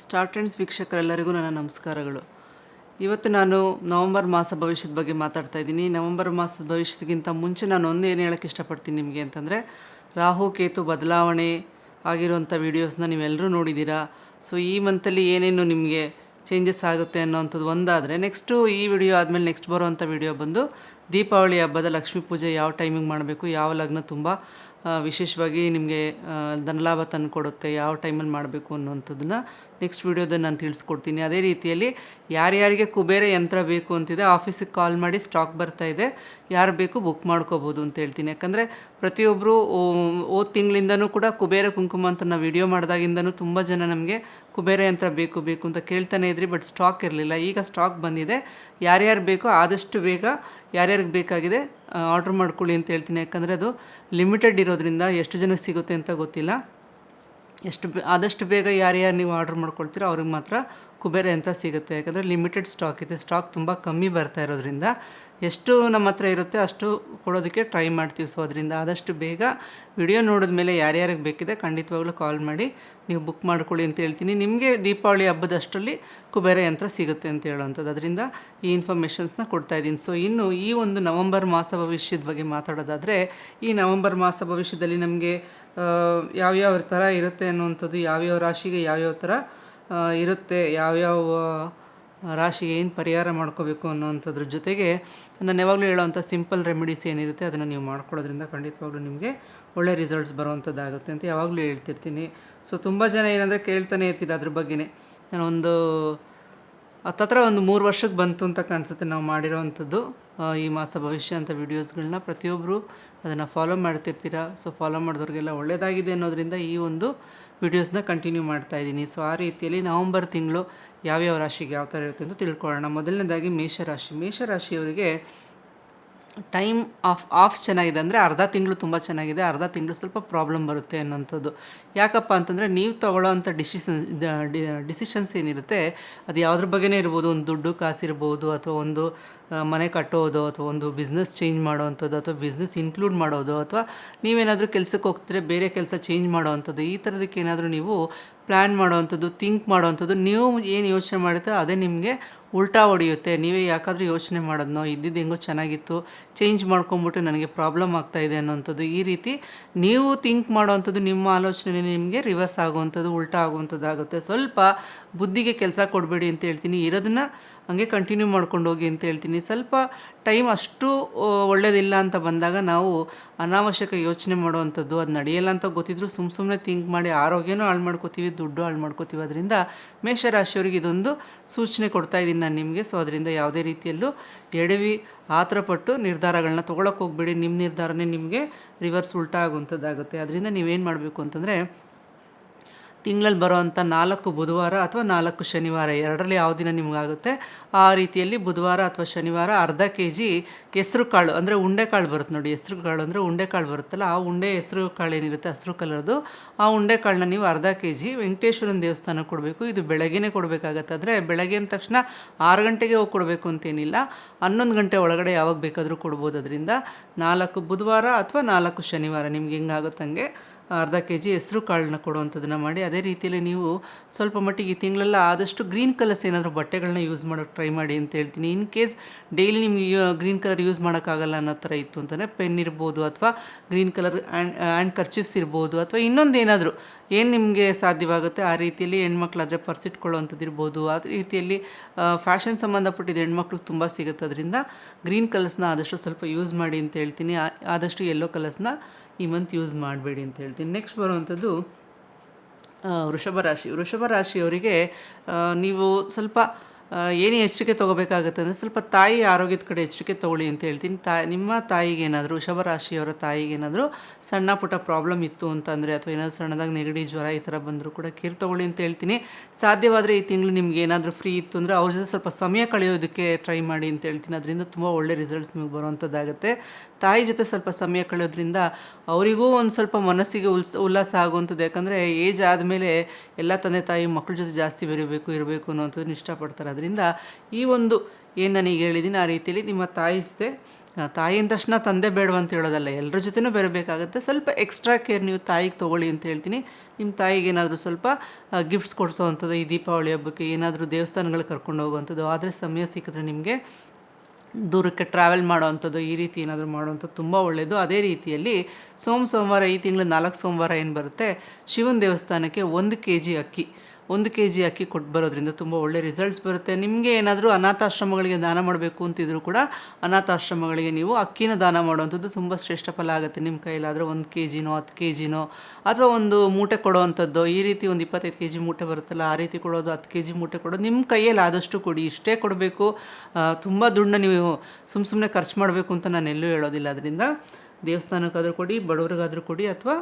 Star trends ವೀಕ್ಷಕರೆಲ್ಲರಿಗೂ ನನ್ನ ನಮಸ್ಕಾರಗಳು. ಇವತ್ತು ನಾನು ನವಂಬರ್ ಮಾಸ ಭವಿಷ್ಯದ ಬಗ್ಗೆ ಮಾತಾಡ್ತಾ ಇದ್ದೀನಿ. ನವಂಬರ್ ಮಾಸದ ಭವಿಷ್ಯದಕ್ಕಿಂತ ಮುಂಚೆ ನಾನು ಒಂದು ಏನು ಹೇಳೋಕ್ಕೆ ಇಷ್ಟಪಡ್ತೀನಿ ನಿಮಗೆ ಅಂತಂದರೆ, ರಾಹು ಕೇತು ಬದಲಾವಣೆ ಆಗಿರುವಂಥ ವೀಡಿಯೋಸ್ನ ನೀವೆಲ್ಲರೂ ನೋಡಿದ್ದೀರಾ. ಸೊ ಈ ಮಂತಲ್ಲಿ ಏನೇನು ನಿಮಗೆ ಚೇಂಜಸ್ ಆಗುತ್ತೆ ಅನ್ನೋವಂಥದ್ದು ಒಂದಾದರೆ, ನೆಕ್ಸ್ಟು ಈ ವಿಡಿಯೋ ಆದಮೇಲೆ ನೆಕ್ಸ್ಟ್ ಬರುವಂಥ ವಿಡಿಯೋ ಬಂದು ದೀಪಾವಳಿ ಹಬ್ಬದ ಲಕ್ಷ್ಮೀ ಪೂಜೆ ಯಾವ ಟೈಮಿಂಗ್ ಮಾಡಬೇಕು, ಯಾವ ಲಗ್ನ ತುಂಬ ವಿಶೇಷವಾಗಿ ನಿಮಗೆ ಧನಲಾಭ ತಂದು ಕೊಡುತ್ತೆ, ಯಾವ ಟೈಮಲ್ಲಿ ಮಾಡಬೇಕು ಅನ್ನೋವಂಥದ್ದನ್ನು ನೆಕ್ಸ್ಟ್ ವೀಡಿಯೋದಲ್ಲಿ ನಾನು ತಿಳಿಸ್ಕೊಡ್ತೀನಿ. ಅದೇ ರೀತಿಯಲ್ಲಿ ಯಾರ್ಯಾರಿಗೆ ಕುಬೇರ ಯಂತ್ರ ಬೇಕು ಅಂತಿದೆ ಆಫೀಸಿಗೆ ಕಾಲ್ ಮಾಡಿ ಸ್ಟಾಕ್ ಬರ್ತಾ ಇದೆ, ಯಾರು ಬೇಕು ಬುಕ್ ಮಾಡ್ಕೋಬೋದು ಅಂತ ಹೇಳ್ತೀನಿ. ಯಾಕಂದರೆ ಪ್ರತಿಯೊಬ್ಬರು ಹೋದ ತಿಂಗಳಿಂದನೂ ಕೂಡ ಕುಬೇರ ಕುಂಕುಮ ಅಂತ ನಾವು ವಿಡಿಯೋ ಮಾಡಿದಾಗಿಂದನೂ ತುಂಬ ಜನ ನಮಗೆ ಕುಬೇರ ಯಂತ್ರ ಬೇಕು ಅಂತ ಕೇಳ್ತಾನೆ ಇದ್ರಿ, ಬಟ್ ಸ್ಟಾಕ್ ಇರಲಿಲ್ಲ. ಈಗ ಸ್ಟಾಕ್ ಬಂದಿದೆ. ಯಾರ್ಯಾರು ಬೇಕೋ ಆದಷ್ಟು ಬೇಗ ಯಾರ್ಯಾರಿಗೆ ಬೇಕಾಗಿದೆ ಆರ್ಡ್ರ್ ಮಾಡ್ಕೊಳ್ಳಿ ಅಂತ ಹೇಳ್ತೀನಿ. ಯಾಕಂದರೆ ಅದು ಲಿಮಿಟೆಡ್ ಇರೋದ್ರಿಂದ ಎಷ್ಟು ಜನಕ್ಕೆ ಸಿಗುತ್ತೆ ಅಂತ ಗೊತ್ತಿಲ್ಲ. ಆದಷ್ಟು ಬೇಗ ಯಾರ್ಯಾರು ನೀವು ಆರ್ಡ್ರ್ ಮಾಡ್ಕೊಳ್ತೀರೋ ಅವ್ರಿಗೆ ಮಾತ್ರ ಕುಬೇರ ಯಂತ್ರ ಸಿಗುತ್ತೆ. ಯಾಕಂದರೆ ಲಿಮಿಟೆಡ್ ಸ್ಟಾಕ್ ಇದೆ, ಸ್ಟಾಕ್ ತುಂಬ ಕಮ್ಮಿ ಬರ್ತಾ ಇರೋದ್ರಿಂದ ಎಷ್ಟು ನಮ್ಮ ಹತ್ರ ಇರುತ್ತೆ ಅಷ್ಟು ಕೊಡೋದಕ್ಕೆ ಟ್ರೈ ಮಾಡ್ತೀವಿ. ಸೊ ಅದರಿಂದ ಆದಷ್ಟು ಬೇಗ ವಿಡಿಯೋ ನೋಡಿದ ಮೇಲೆ ಯಾರ್ಯಾರಿಗೆ ಬೇಕಿದೆ ಖಂಡಿತವಾಗ್ಲೂ ಕಾಲ್ ಮಾಡಿ ನೀವು ಬುಕ್ ಮಾಡ್ಕೊಳ್ಳಿ ಅಂತ ಹೇಳ್ತೀನಿ. ನಿಮಗೆ ದೀಪಾವಳಿ ಹಬ್ಬದಷ್ಟರಲ್ಲಿ ಕುಬೇರ ಯಂತ್ರ ಸಿಗುತ್ತೆ ಅಂತ ಹೇಳೋವಂಥದ್ದು. ಅದರಿಂದ ಈ ಇನ್ಫಾರ್ಮೇಷನ್ಸ್ನ ಕೊಡ್ತಾಯಿದ್ದೀನಿ. ಸೊ ಇನ್ನು ಈ ಒಂದು ನವಂಬರ್ ಮಾಸ ಭವಿಷ್ಯದ ಬಗ್ಗೆ ಮಾತಾಡೋದಾದರೆ, ಈ ನವಂಬರ್ ಮಾಸ ಭವಿಷ್ಯದಲ್ಲಿ ನಮಗೆ ಯಾವ್ಯಾವ ಥರ ಇರುತ್ತೆ ಅನ್ನುವಂಥದ್ದು, ಯಾವ್ಯಾವ ರಾಶಿಗೆ ಯಾವ್ಯಾವ ಥರ ಇರುತ್ತೆ, ಯಾವ್ಯಾವ ರಾಶಿಗೆ ಏನು ಪರಿಹಾರ ಮಾಡ್ಕೋಬೇಕು ಅನ್ನೋವಂಥದ್ರ ಜೊತೆಗೆ ನಾನು ಯಾವಾಗಲೂ ಹೇಳೋವಂಥ ಸಿಂಪಲ್ ರೆಮಿಡೀಸ್ ಏನಿರುತ್ತೆ ಅದನ್ನು ನೀವು ಮಾಡ್ಕೊಳ್ಳೋದ್ರಿಂದ ಖಂಡಿತವಾಗ್ಲೂ ನಿಮಗೆ ಒಳ್ಳೆ ರಿಸಲ್ಟ್ಸ್ ಬರುವಂಥದ್ದಾಗುತ್ತೆ ಅಂತ ಯಾವಾಗಲೂ ಹೇಳ್ತಿರ್ತೀನಿ. ಸೊ ತುಂಬ ಜನ ಏನಂದರೆ ಕೇಳ್ತಾನೆ ಇರ್ತೀರ ಅದ್ರ ಬಗ್ಗೆನೇ. ನಾನೊಂದು ಹತ್ತತ್ರ ಒಂದು 3 ವರ್ಷಕ್ಕೆ ಬಂತು ಅಂತ ಕಾಣಿಸುತ್ತೆ ನಾವು ಮಾಡಿರೋವಂಥದ್ದು ಈ ಮಾಸ ಭವಿಷ್ಯ ಅಂತ ವೀಡಿಯೋಸ್ಗಳನ್ನ. ಪ್ರತಿಯೊಬ್ಬರು ಅದನ್ನು ಫಾಲೋ ಮಾಡ್ತಿರ್ತೀರ. ಸೊ ಫಾಲೋ ಮಾಡಿದವ್ರಿಗೆಲ್ಲ ಒಳ್ಳೆಯದಾಗಿದೆ ಅನ್ನೋದರಿಂದ ಈ ಒಂದು ವೀಡಿಯೋಸ್ನ ಕಂಟಿನ್ಯೂ ಮಾಡ್ತಾಯಿದ್ದೀನಿ. ಸೊ ಆ ರೀತಿಯಲ್ಲಿ ನವಂಬರ್ ತಿಂಗಳು ಯಾವ್ಯಾವ ರಾಶಿಗೆ ಯಾವ ಥರ ಇರುತ್ತೆ ಅಂತ ತಿಳ್ಕೊಳ್ಳೋಣ. ಮೊದಲನೇದಾಗಿ ಮೇಷರಾಶಿಯವರಿಗೆ ಟೈಮ್ ಆಫ್ ಚೆನ್ನಾಗಿದೆ. ಅಂದರೆ ಅರ್ಧ ತಿಂಗಳು ತುಂಬ ಚೆನ್ನಾಗಿದೆ, ಅರ್ಧ ತಿಂಗಳು ಸ್ವಲ್ಪ ಪ್ರಾಬ್ಲಮ್ ಬರುತ್ತೆ ಅನ್ನೋಂಥದ್ದು. ಯಾಕಪ್ಪ ಅಂತಂದರೆ ನೀವು ತೊಗೊಳ್ಳೋವಂಥ ಡಿಸಿಷನ್ಸ್ ಏನಿರುತ್ತೆ ಅದು ಯಾವುದ್ರ ಬಗ್ಗೆನೇ ಇರ್ಬೋದು. ಒಂದು ದುಡ್ಡು ಕಾಸಿರ್ಬೋದು, ಅಥವಾ ಒಂದು ಮನೆ ಕಟ್ಟೋದು, ಅಥವಾ ಒಂದು ಬಿಸ್ನೆಸ್ ಚೇಂಜ್ ಮಾಡೋವಂಥದ್ದು, ಅಥವಾ ಬಿಸ್ನೆಸ್ ಇನ್ಕ್ಲೂಡ್ ಮಾಡೋದು, ಅಥವಾ ನೀವೇನಾದರೂ ಕೆಲಸಕ್ಕೆ ಹೋಗ್ತಿದ್ರೆ ಬೇರೆ ಕೆಲಸ ಚೇಂಜ್ ಮಾಡೋವಂಥದ್ದು. ಈ ಥರದಕ್ಕೆ ಏನಾದರೂ ನೀವು ಪ್ಲ್ಯಾನ್ ಮಾಡೋವಂಥದ್ದು, ಥಿಂಕ್ ಮಾಡೋವಂಥದ್ದು, ನೀವು ಏನು ಯೋಚನೆ ಮಾಡುತ್ತೋ ಅದೇ ನಿಮಗೆ ಉಲ್ಟಾ ಹೊಡೆಯುತ್ತೆ. ನೀವೇ ಯಾಕಾದರೂ ಯೋಚನೆ ಮಾಡೋದನ್ನೋ, ಇದ್ದಿದ್ದು ಹೆಂಗೋ ಚೆನ್ನಾಗಿತ್ತು ಚೇಂಜ್ ಮಾಡ್ಕೊಂಬಿಟ್ಟು ನನಗೆ ಪ್ರಾಬ್ಲಮ್ ಆಗ್ತಾಯಿದೆ ಅನ್ನೋವಂಥದ್ದು. ಈ ರೀತಿ ನೀವು ಥಿಂಕ್ ಮಾಡೋವಂಥದ್ದು, ನಿಮ್ಮ ಆಲೋಚನೆ ನಿಮಗೆ ರಿವರ್ಸ್ ಆಗುವಂಥದ್ದು, ಉಲ್ಟಾ ಆಗುವಂಥದ್ದು ಆಗುತ್ತೆ. ಸ್ವಲ್ಪ ಬುದ್ಧಿಗೆ ಕೆಲಸ ಕೊಡಬೇಡಿ ಅಂತ ಹೇಳ್ತೀನಿ. ಇರೋದನ್ನು ಹಾಗೆ ಕಂಟಿನ್ಯೂ ಮಾಡ್ಕೊಂಡು ಹೋಗಿ ಅಂತ ಹೇಳ್ತೀನಿ. ಸ್ವಲ್ಪ ಟೈಮ್ ಅಷ್ಟು ಒಳ್ಳೆಯದಿಲ್ಲ ಅಂತ ಬಂದಾಗ ನಾವು ಅನಾವಶ್ಯಕ ಯೋಚನೆ ಮಾಡುವಂಥದ್ದು, ಅದು ನಡೆಯಲ್ಲ ಅಂತ ಗೊತ್ತಿದ್ರು ಸುಮ್ಮನೆ ಥಿಂಕ್ ಮಾಡಿ ಆರೋಗ್ಯನೂ ಹಾಳು ಮಾಡ್ಕೋತೀವಿ, ದುಡ್ಡು ಹಾಳು ಮಾಡ್ಕೋತೀವಿ. ಅದರಿಂದ ಮೇಷರಾಶಿಯವರಿಗೆ ಇದೊಂದು ಸೂಚನೆ ಕೊಡ್ತಾ ಇದ್ದೀನಿ ನಾನು ನಿಮಗೆ. ಸೊ ಅದರಿಂದ ಯಾವುದೇ ರೀತಿಯಲ್ಲೂ ಎಡವಿ ಆತರಪಟ್ಟು ನಿರ್ಧಾರಗಳನ್ನ ತೊಗೊಳಕ್ಕೆ ಹೋಗ್ಬೇಡಿ. ನಿಮ್ಮ ನಿರ್ಧಾರನೇ ನಿಮಗೆ ರಿವರ್ಸ್ ಉಲ್ಟಾ ಆಗುವಂಥದ್ದಾಗುತ್ತೆ. ಅದರಿಂದ ನೀವೇನು ಮಾಡಬೇಕು ಅಂತಂದರೆ, ತಿಂಗಳಲ್ಲಿ ಬರೋವಂಥ 4 ಬುಧವಾರ ಅಥವಾ 4 ಶನಿವಾರ ಎರಡರಲ್ಲಿ ಯಾವ ದಿನ ನಿಮಗಾಗುತ್ತೆ ಆ ರೀತಿಯಲ್ಲಿ ಬುಧವಾರ ಅಥವಾ ಶನಿವಾರ ಅರ್ಧ kg ಹೆಸ್ರು ಕಾಳು, ಅಂದರೆ ಉಂಡೆಕಾಳು ಬರುತ್ತೆ ನೋಡಿ. ಹೆಸ್ರು ಕಾಳು ಅಂದರೆ ಉಂಡೆಕಾಳು ಬರುತ್ತಲ್ಲ, ಆ ಹೆಸ್ರು ಕಾಳು ಏನಿರುತ್ತೆ ಹಸಿರು ಕಲರ್ದು, ಆ ಉಂಡೆಕಾಳನ್ನ ನೀವು ಅರ್ಧ kg ವೆಂಕಟೇಶ್ವರನ ದೇವಸ್ಥಾನಕ್ಕೆ ಕೊಡಬೇಕು. ಇದು ಬೆಳಗ್ಗೆನೇ ಕೊಡಬೇಕಾಗತ್ತೆ. ಆದರೆ ಬೆಳಗ್ಗೆ ಅಂದ ತಕ್ಷಣ 6 ಗಂಟೆಗೆ ಹೋಗಿ ಕೊಡಬೇಕು ಅಂತೇನಿಲ್ಲ, 11 ಗಂಟೆ ಒಳಗಡೆ ಯಾವಾಗ ಬೇಕಾದರೂ ಕೊಡ್ಬೋದು. ಅದರಿಂದ 4 ಬುಧವಾರ ಅಥವಾ 4 ಶನಿವಾರ ನಿಮ್ಗೆ ಹೆಂಗಾಗುತ್ತಂಗೆ ಅರ್ಧ kg ಹೆಸ್ರು ಕಾಳನ್ನ ಕೊಡುವಂಥದ್ದನ್ನು ಮಾಡಿ. ಅದೇ ರೀತಿಯಲ್ಲಿ ನೀವು ಸ್ವಲ್ಪ ಮಟ್ಟಿಗೆ ಈ ತಿಂಗಳೆಲ್ಲ ಆದಷ್ಟು ಗ್ರೀನ್ ಕಲರ್ಸ್ ಏನಾದರೂ ಬಟ್ಟೆಗಳನ್ನ ಯೂಸ್ ಮಾಡೋಕ್ಕೆ ಟ್ರೈ ಮಾಡಿ ಅಂತ ಹೇಳ್ತೀನಿ. ಇನ್ ಕೇಸ್ ಡೈಲಿ ನಿಮಗೆ ಗ್ರೀನ್ ಕಲರ್ ಯೂಸ್ ಮಾಡೋಕ್ಕಾಗಲ್ಲ ಅನ್ನೋ ಥರ ಇತ್ತು ಅಂತಂದರೆ ಪೆನ್ ಇರ್ಬೋದು, ಅಥವಾ ಗ್ರೀನ್ ಕಲರ್ ಆ್ಯಂಡ್ ಕರ್ಚಿಪ್ಸ್ ಇರ್ಬೋದು, ಅಥವಾ ಇನ್ನೊಂದು ಏನಾದರೂ ಏನು ನಿಮಗೆ ಸಾಧ್ಯವಾಗುತ್ತೆ ಆ ರೀತಿಯಲ್ಲಿ ಹೆಣ್ಮಕ್ಳಾದರೆ ಪರ್ಸ್ ಇಟ್ಕೊಳ್ಳೋವಂಥದ್ದು ಇರ್ಬೋದು. ಆ ರೀತಿಯಲ್ಲಿ ಫ್ಯಾಷನ್ ಸಂಬಂಧಪಟ್ಟಿದ್ದು ಹೆಣ್ಮಕ್ಳಿಗೆ ತುಂಬ ಸಿಗುತ್ತೆ. ಅದರಿಂದ ಗ್ರೀನ್ ಕಲರ್ಸ್ನ ಆದಷ್ಟು ಸ್ವಲ್ಪ ಯೂಸ್ ಮಾಡಿ ಅಂತ ಹೇಳ್ತೀನಿ. ಆದಷ್ಟು ಯೆಲ್ಲೋ ಕಲರ್ಸ್ನ ಈ ಮಂತ್ ಯೂಸ್ ಮಾಡಬೇಡಿ ಅಂತ ಹೇಳ್ತೀನಿ. ನೆಕ್ಸ್ಟ್ ಬರುವಂಥದ್ದು ವೃಷಭ ರಾಶಿಯವರಿಗೆ ನೀವು ಸ್ವಲ್ಪ ಏನೇ ಎಚ್ಚರಿಕೆ ತೊಗೋಬೇಕಾಗುತ್ತೆ ಅಂದರೆ, ಸ್ವಲ್ಪ ತಾಯಿ ಆರೋಗ್ಯದ ಕಡೆ ಎಚ್ಚರಿಕೆ ತೊಗೊಳ್ಳಿ ಅಂತ ಹೇಳ್ತೀನಿ. ನಿಮ್ಮ ತಾಯಿಗೇನಾದರೂ, ವೃಷಭ ರಾಶಿಯವರ ತಾಯಿಗೇನಾದರೂ ಸಣ್ಣ ಪುಟ್ಟ ಪ್ರಾಬ್ಲಮ್ ಇತ್ತು ಅಂತಂದರೆ, ಅಥವಾ ಏನಾದರೂ ಸಣ್ಣದಾಗಿ ನೆಗಡಿ ಜ್ವರ ಈ ಥರ ಬಂದರೂ ಕೂಡ ಕೇರ್ ತೊಗೊಳ್ಳಿ ಅಂತ ಹೇಳ್ತೀನಿ. ಸಾಧ್ಯವಾದರೆ ಈ ತಿಂಗಳು ನಿಮ್ಗೆ ಏನಾದರೂ ಫ್ರೀ ಇತ್ತು ಅಂದರೆ ಅವ್ರ ಜೊತೆ ಸ್ವಲ್ಪ ಸಮಯ ಕಳೆಯೋದಕ್ಕೆ ಟ್ರೈ ಮಾಡಿ ಅಂತ ಹೇಳ್ತೀನಿ. ಅದರಿಂದ ತುಂಬ ಒಳ್ಳೆ ರಿಸಲ್ಟ್ಸ್ ನಿಮಗೆ ಬರುವಂಥದ್ದಾಗುತ್ತೆ. ತಾಯಿ ಜೊತೆ ಸ್ವಲ್ಪ ಸಮಯ ಕಳೆಯೋದ್ರಿಂದ ಅವರಿಗೂ ಒಂದು ಸ್ವಲ್ಪ ಮನಸ್ಸಿಗೆ ಉಲ್ಲಾಸ ಆಗುವಂಥದ್ದು. ಯಾಕಂದರೆ ಏಜ್ ಆದಮೇಲೆ ಎಲ್ಲ ತಂದೆ ತಾಯಿ ಮಕ್ಕಳ ಜೊತೆ ಜಾಸ್ತಿ ಇರಬೇಕು ಅನ್ನೋವಂಥದ್ದನ್ನು ಇಷ್ಟಪಡ್ತಾರೆ. ಅದರಿಂದ ಈ ಒಂದು ಏನು ನನಗೆ ಹೇಳಿದ್ದೀನಿ ಆ ರೀತಿಯಲ್ಲಿ ನಿಮ್ಮ ತಾಯಿ ಜೊತೆ ತಾಯಿ ಅಂದ ತಕ್ಷಣ ತಂದೆ ಬೇಡವ ಅಂತ ಹೇಳೋದಲ್ಲ, ಎಲ್ಲರ ಜೊತೆನೂ ಬೆರಬೇಕಾಗುತ್ತೆ. ಸ್ವಲ್ಪ ಎಕ್ಸ್ಟ್ರಾ ಕೇರ್ ನೀವು ತಾಯಿಗೆ ತೊಗೊಳ್ಳಿ ಅಂತ ಹೇಳ್ತೀನಿ. ನಿಮ್ಮ ತಾಯಿಗೆ ಏನಾದರೂ ಸ್ವಲ್ಪ ಗಿಫ್ಟ್ಸ್ ಕೊಡಿಸೋ ಅಂಥದ್ದು, ಈ ದೀಪಾವಳಿ ಹಬ್ಬಕ್ಕೆ ಏನಾದರೂ ದೇವಸ್ಥಾನಗಳಿಗೆ ಕರ್ಕೊಂಡು ಹೋಗುವಂಥದ್ದು, ಆದರೆ ಸಮಯ ಸಿಕ್ಕಿದ್ರೆ ನಿಮಗೆ ದೂರಕ್ಕೆ ಟ್ರಾವೆಲ್ ಮಾಡೋವಂಥದ್ದು, ಈ ರೀತಿ ಏನಾದರೂ ಮಾಡೋವಂಥದ್ದು ತುಂಬ ಒಳ್ಳೆಯದು. ಅದೇ ರೀತಿಯಲ್ಲಿ ಸೋಮವಾರ, ಈ ತಿಂಗಳು 4 ಸೋಮವಾರ ಏನು ಬರುತ್ತೆ, ಶಿವನ ದೇವಸ್ಥಾನಕ್ಕೆ 1 kg ಅಕ್ಕಿ 1 kg ಅಕ್ಕಿ ಕೊಟ್ಟು ಬರೋದ್ರಿಂದ ತುಂಬ ಒಳ್ಳೆ ರಿಸಲ್ಟ್ಸ್ ಬರುತ್ತೆ. ನಿಮಗೆ ಏನಾದರೂ ಅನಾಥಾಶ್ರಮಗಳಿಗೆ ದಾನ ಮಾಡಬೇಕು ಅಂತಿದ್ರು ಕೂಡ ಅನಾಥಾಶ್ರಮಗಳಿಗೆ ನೀವು ಅಕ್ಕಿನ ದಾನ ಮಾಡುವಂಥದ್ದು ತುಂಬ ಶ್ರೇಷ್ಠ ಫಲ ಆಗುತ್ತೆ. ನಿಮ್ಮ ಕೈಲಾದರೆ 1 kgನೋ 10 kgನೋ ಅಥವಾ ಒಂದು ಮೂಟೆ ಕೊಡೋವಂಥದ್ದು, ಈ ರೀತಿ ಒಂದು 25 kg ಮೂಟೆ ಬರುತ್ತಲ್ಲ, ಆ ರೀತಿ ಕೊಡೋದು, 10 kg ಮೂಟೆ ಕೊಡೋದು, ನಿಮ್ಮ ಕೈಯಲ್ಲಿ ಆದಷ್ಟು ಕೊಡಿ. ಇಷ್ಟೇ ಕೊಡಬೇಕು, ತುಂಬ ದುಡ್ಡನ್ನ ನೀವು ಸುಮ್ಮನೆ ಖರ್ಚು ಮಾಡಬೇಕು ಅಂತ ನಾನು ಎಲ್ಲೂ ಹೇಳೋದಿಲ್ಲ. ಅದರಿಂದ ದೇವಸ್ಥಾನಕ್ಕಾದರೂ ಕೊಡಿ, ಬಡವ್ರಿಗಾದರೂ ಕೊಡಿ, ಅಥವಾ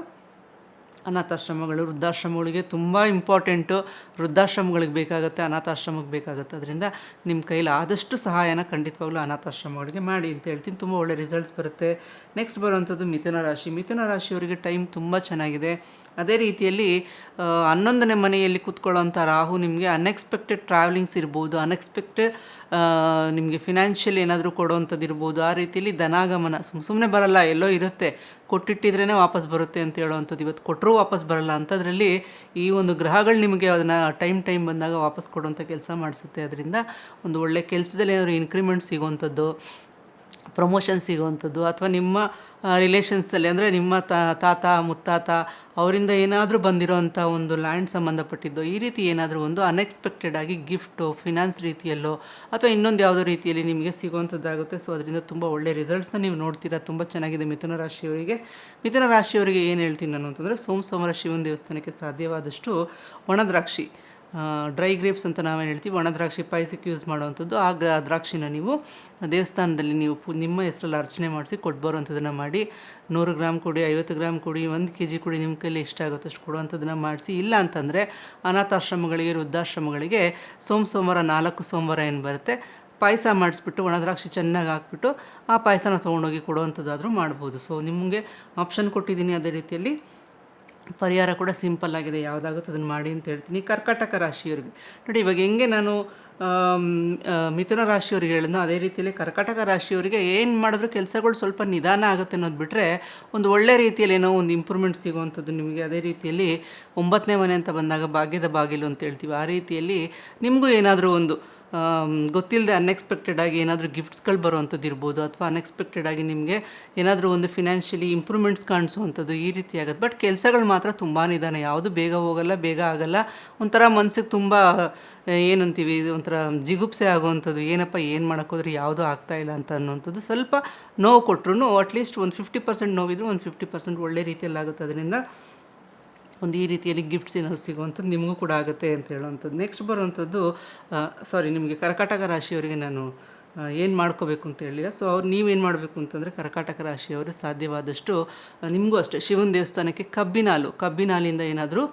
ಅನಾಥಾಶ್ರಮಗಳು, ವೃದ್ಧಾಶ್ರಮಗಳಿಗೆ ತುಂಬ ಇಂಪಾರ್ಟೆಂಟು. ವೃದ್ಧಾಶ್ರಮಗಳಿಗೆ ಬೇಕಾಗುತ್ತೆ, ಅನಾಥಾಶ್ರಮಕ್ಕೆ ಬೇಕಾಗುತ್ತೆ. ಅದರಿಂದ ನಿಮ್ಮ ಕೈಲಿ ಆದಷ್ಟು ಸಹಾಯನ ಖಂಡಿತವಾಗ್ಲೂ ಅನಾಥಾಶ್ರಮಗಳಿಗೆ ಮಾಡಿ ಅಂತ ಹೇಳ್ತೀನಿ. ತುಂಬ ಒಳ್ಳೆ ರಿಸಲ್ಟ್ಸ್ ಬರುತ್ತೆ. ನೆಕ್ಸ್ಟ್ ಬರುವಂಥದ್ದು ಮಿಥುನ ರಾಶಿ. ಮಿಥುನ ರಾಶಿಯವರಿಗೆ ಟೈಮ್ ತುಂಬ ಚೆನ್ನಾಗಿದೆ. ಅದೇ ರೀತಿಯಲ್ಲಿ 11ನೇ ಮನೆಯಲ್ಲಿ ಕೂತ್ಕೊಳ್ಳೋಂಥ ರಾಹು ನಿಮಗೆ ಅನ್ಎಕ್ಸ್ಪೆಕ್ಟೆಡ್ ಟ್ರಾವೆಲಿಂಗ್ಸ್ ಇರ್ಬೋದು, ಅನ್ಎಕ್ಸ್ಪೆಕ್ಟೆಡ್ ನಿಮಗೆ ಫಿನಾನ್ಷಿಯಲ್ ಏನಾದರೂ ಕೊಡೋವಂಥದ್ದು ಇರ್ಬೋದು. ಆ ರೀತಿಯಲ್ಲಿ ಧನಾಗಮನ ಸುಮ್ಮನೆ ಬರಲ್ಲ, ಎಲ್ಲೋ ಇರುತ್ತೆ, ಕೊಟ್ಟಿಟ್ಟಿದ್ರೇ ವಾಪಸ್ ಬರುತ್ತೆ ಅಂತ ಹೇಳೋವಂಥದ್ದು. ಇವತ್ತು ಕೊಟ್ಟರೂ ವಾಪಸ್ ಬರಲ್ಲ ಅಂಥದ್ರಲ್ಲಿ ಈ ಒಂದು ಗ್ರಹಗಳು ನಿಮಗೆ ಅದನ್ನು ಟೈಮ್ ಬಂದಾಗ ವಾಪಸ್ ಕೊಡುವಂಥ ಕೆಲಸ ಮಾಡಿಸುತ್ತೆ. ಅದರಿಂದ ಒಂದು ಒಳ್ಳೆ ಕೆಲಸದಲ್ಲಿ ಏನಾದರೂ ಇನ್ಕ್ರಿಮೆಂಟ್ ಸಿಗೋವಂಥದ್ದು, ಪ್ರಮೋಷನ್ ಸಿಗೋವಂಥದ್ದು, ಅಥವಾ ನಿಮ್ಮ ರಿಲೇಷನ್ಸಲ್ಲಿ ಅಂದರೆ ನಿಮ್ಮ ತಾತ ಮುತ್ತಾತ ಅವರಿಂದ ಏನಾದರೂ ಬಂದಿರೋವಂಥ ಒಂದು ಲ್ಯಾಂಡ್ ಸಂಬಂಧಪಟ್ಟಿದ್ದು, ಈ ರೀತಿ ಏನಾದರೂ ಒಂದು ಅನ್ಎಕ್ಸ್ಪೆಕ್ಟೆಡ್ ಆಗಿ ಗಿಫ್ಟು, ಫಿನಾನ್ಸ್ ರೀತಿಯಲ್ಲೋ ಅಥವಾ ಇನ್ನೊಂದು ಯಾವುದೋ ರೀತಿಯಲ್ಲಿ ನಿಮಗೆ ಸಿಗೋವಂಥದ್ದಾಗುತ್ತೆ. ಸೊ ಅದರಿಂದ ತುಂಬ ಒಳ್ಳೆ ರಿಸಲ್ಟ್ಸ್ನ ನೀವು ನೋಡ್ತೀರಾ. ತುಂಬ ಚೆನ್ನಾಗಿದೆ ಮಿಥುನ ರಾಶಿಯವರಿಗೆ. ಮಿಥುನ ರಾಶಿಯವರಿಗೆ ಏನು ಹೇಳ್ತೀನಿ ನಾನು ಅಂತಂದರೆ, ಸೋಮವಾರ ಶಿವನ ದೇವಸ್ಥಾನಕ್ಕೆ ಸಾಧ್ಯವಾದಷ್ಟು ಒಣ ದ್ರಾಕ್ಷಿ, ಡ್ರೈ ಗ್ರೇಪ್ಸ್ ಅಂತ ನಾವೇನು ಹೇಳ್ತೀವಿ, ಒಣ ದ್ರಾಕ್ಷಿ ಪಾಯಸಕ್ಕೆ ಯೂಸ್ ಮಾಡೋವಂಥದ್ದು, ಆ ದ್ರಾಕ್ಷಿನ ನೀವು ದೇವಸ್ಥಾನದಲ್ಲಿ ನೀವು ನಿಮ್ಮ ಹೆಸರಲ್ಲಿ ಅರ್ಚನೆ ಮಾಡಿಸಿ ಕೊಟ್ಟು ಬರೋವಂಥದ್ದನ್ನು ಮಾಡಿ. 100 ಗ್ರಾಮ್ ಕೊಡಿ, 50 ಗ್ರಾಮ್ ಕೊಡಿ, 1 kg ಕೊಡಿ, ನಿಮ್ಮ ಕೈಲಿ ಎಷ್ಟಾಗುತ್ತೋ ಅಷ್ಟು ಕೊಡುವಂಥದ್ದನ್ನು ಮಾಡಿಸಿ. ಇಲ್ಲ ಅಂತಂದರೆ ಅನಾಥಾಶ್ರಮಗಳಿಗೆ, ವೃದ್ಧಾಶ್ರಮಗಳಿಗೆ ಸೋಮವಾರ 4 ಸೋಮವಾರ ಏನು ಬರುತ್ತೆ, ಪಾಯಸ ಮಾಡಿಸ್ಬಿಟ್ಟು ಒಣ ದ್ರಾಕ್ಷಿ ಚೆನ್ನಾಗಿ ಹಾಕ್ಬಿಟ್ಟು ಆ ಪಾಯಸನ ತೊಗೊಂಡೋಗಿ ಕೊಡುವಂಥದ್ದಾದರೂ ಮಾಡ್ಬೋದು. ಸೊ ನಿಮಗೆ ಆಪ್ಷನ್ ಕೊಟ್ಟಿದ್ದೀನಿ. ಅದೇ ರೀತಿಯಲ್ಲಿ ಪರಿಹಾರ ಕೂಡ ಸಿಂಪಲ್ ಆಗಿದೆ, ಯಾವುದಾಗುತ್ತೆ ಅದನ್ನು ಮಾಡಿ ಅಂತ ಹೇಳ್ತೀನಿ. ಕರ್ಕಾಟಕ ರಾಶಿಯವರಿಗೆ ನೋಡಿ, ಇವಾಗ ಹೆಂಗೆ ನಾನು ಮಿಥುನ ರಾಶಿಯವರಿಗೆ ಹೇಳಿದ್ನೋ ಅದೇ ರೀತಿಯಲ್ಲಿ ಕರ್ಕಾಟಕ ರಾಶಿಯವರಿಗೆ ಏನು ಮಾಡಿದ್ರೂ ಕೆಲಸಗಳು ಸ್ವಲ್ಪ ನಿಧಾನ ಆಗುತ್ತೆ ಅನ್ನೋದು ಬಿಟ್ಟರೆ ಒಂದು ಒಳ್ಳೆ ರೀತಿಯಲ್ಲಿ ಏನೋ ಒಂದು ಇಂಪ್ರೂವ್ಮೆಂಟ್ ಸಿಗುವಂಥದ್ದು ನಿಮಗೆ. ಅದೇ ರೀತಿಯಲ್ಲಿ 9ನೇ ಮನೆ ಅಂತ ಬಂದಾಗ ಭಾಗ್ಯದ ಬಾಗಿಲು ಅಂತ ಹೇಳ್ತೀವಿ, ಆ ರೀತಿಯಲ್ಲಿ ನಿಮಗೂ ಏನಾದರೂ ಒಂದು ಗೊತ್ತಿಲ್ಲದೆ ಅನ್ಎಕ್ಸ್ಪೆಕ್ಟೆಡ್ ಆಗಿ ಏನಾದರೂ ಗಿಫ್ಟ್ಸ್ಗಳು ಬರುವಂಥದ್ದು ಇರ್ಬೋದು, ಅಥವಾ ಅನ್ಎಕ್ಸ್ಪೆಕ್ಟೆಡ್ ಆಗಿ ನಿಮಗೆ ಏನಾದರೂ ಒಂದು ಫಿನಾನ್ಷಿಯಲಿ ಇಂಪ್ರೂವ್ಮೆಂಟ್ಸ್ ಕಾಣಿಸುವಂಥದ್ದು, ಈ ರೀತಿ ಆಗುತ್ತೆ. ಬಟ್ ಕೆಲಸಗಳು ಮಾತ್ರ ತುಂಬ ನಿಧಾನ, ಯಾವುದು ಬೇಗ ಹೋಗಲ್ಲ, ಬೇಗ ಆಗಲ್ಲ. ಒಂಥರ ಮನಸ್ಸಿಗೆ ತುಂಬ ಏನಂತೀವಿ, ಒಂಥರ ಜಿಗುಪ್ಸೆ ಆಗುವಂಥದ್ದು, ಏನಪ್ಪ ಏನು ಮಾಡೋಕ್ಕೋದ್ರೆ ಯಾವುದೂ ಆಗ್ತಾಯಿಲ್ಲ ಅಂತ ಅನ್ನೋವಂಥದ್ದು. ಸ್ವಲ್ಪ ನೋವು ಕೊಟ್ಟರು ಅಟ್ಲೀಸ್ಟ್ ಒಂದು 50% ನೋವಿದ್ರು ಒಂದು 50% ಒಳ್ಳೆ ರೀತಿಯಲ್ಲಿ ಆಗುತ್ತೆ. ಅದರಿಂದ ಒಂದು ಈ ರೀತಿಯಲ್ಲಿ ಗಿಫ್ಟ್ಸ್ ಏನಾದ್ರು ಸಿಗುವಂಥದ್ದು ನಿಮಗೂ ಕೂಡ ಆಗುತ್ತೆ ಅಂತ ಹೇಳುವಂಥದ್ದು. ನೆಕ್ಸ್ಟ್ ಬರುವಂಥದ್ದು ನಿಮಗೆ ಕರ್ಕಾಟಕ ರಾಶಿಯವರಿಗೆ ನಾನು ಏನು ಮಾಡ್ಕೋಬೇಕು ಅಂತ ಹೇಳಿಲ್ಲ. ಸೊ ನೀವೇನು ಮಾಡಬೇಕು ಅಂತಂದರೆ, ಕರ್ಕಾಟಕ ರಾಶಿಯವರು ಸಾಧ್ಯವಾದಷ್ಟು ನಿಮಗೂ ಅಷ್ಟೇ ಶಿವನ ದೇವಸ್ಥಾನಕ್ಕೆ ಕಬ್ಬಿನ ಹಾಲಿಂದ ಏನಾದರೂ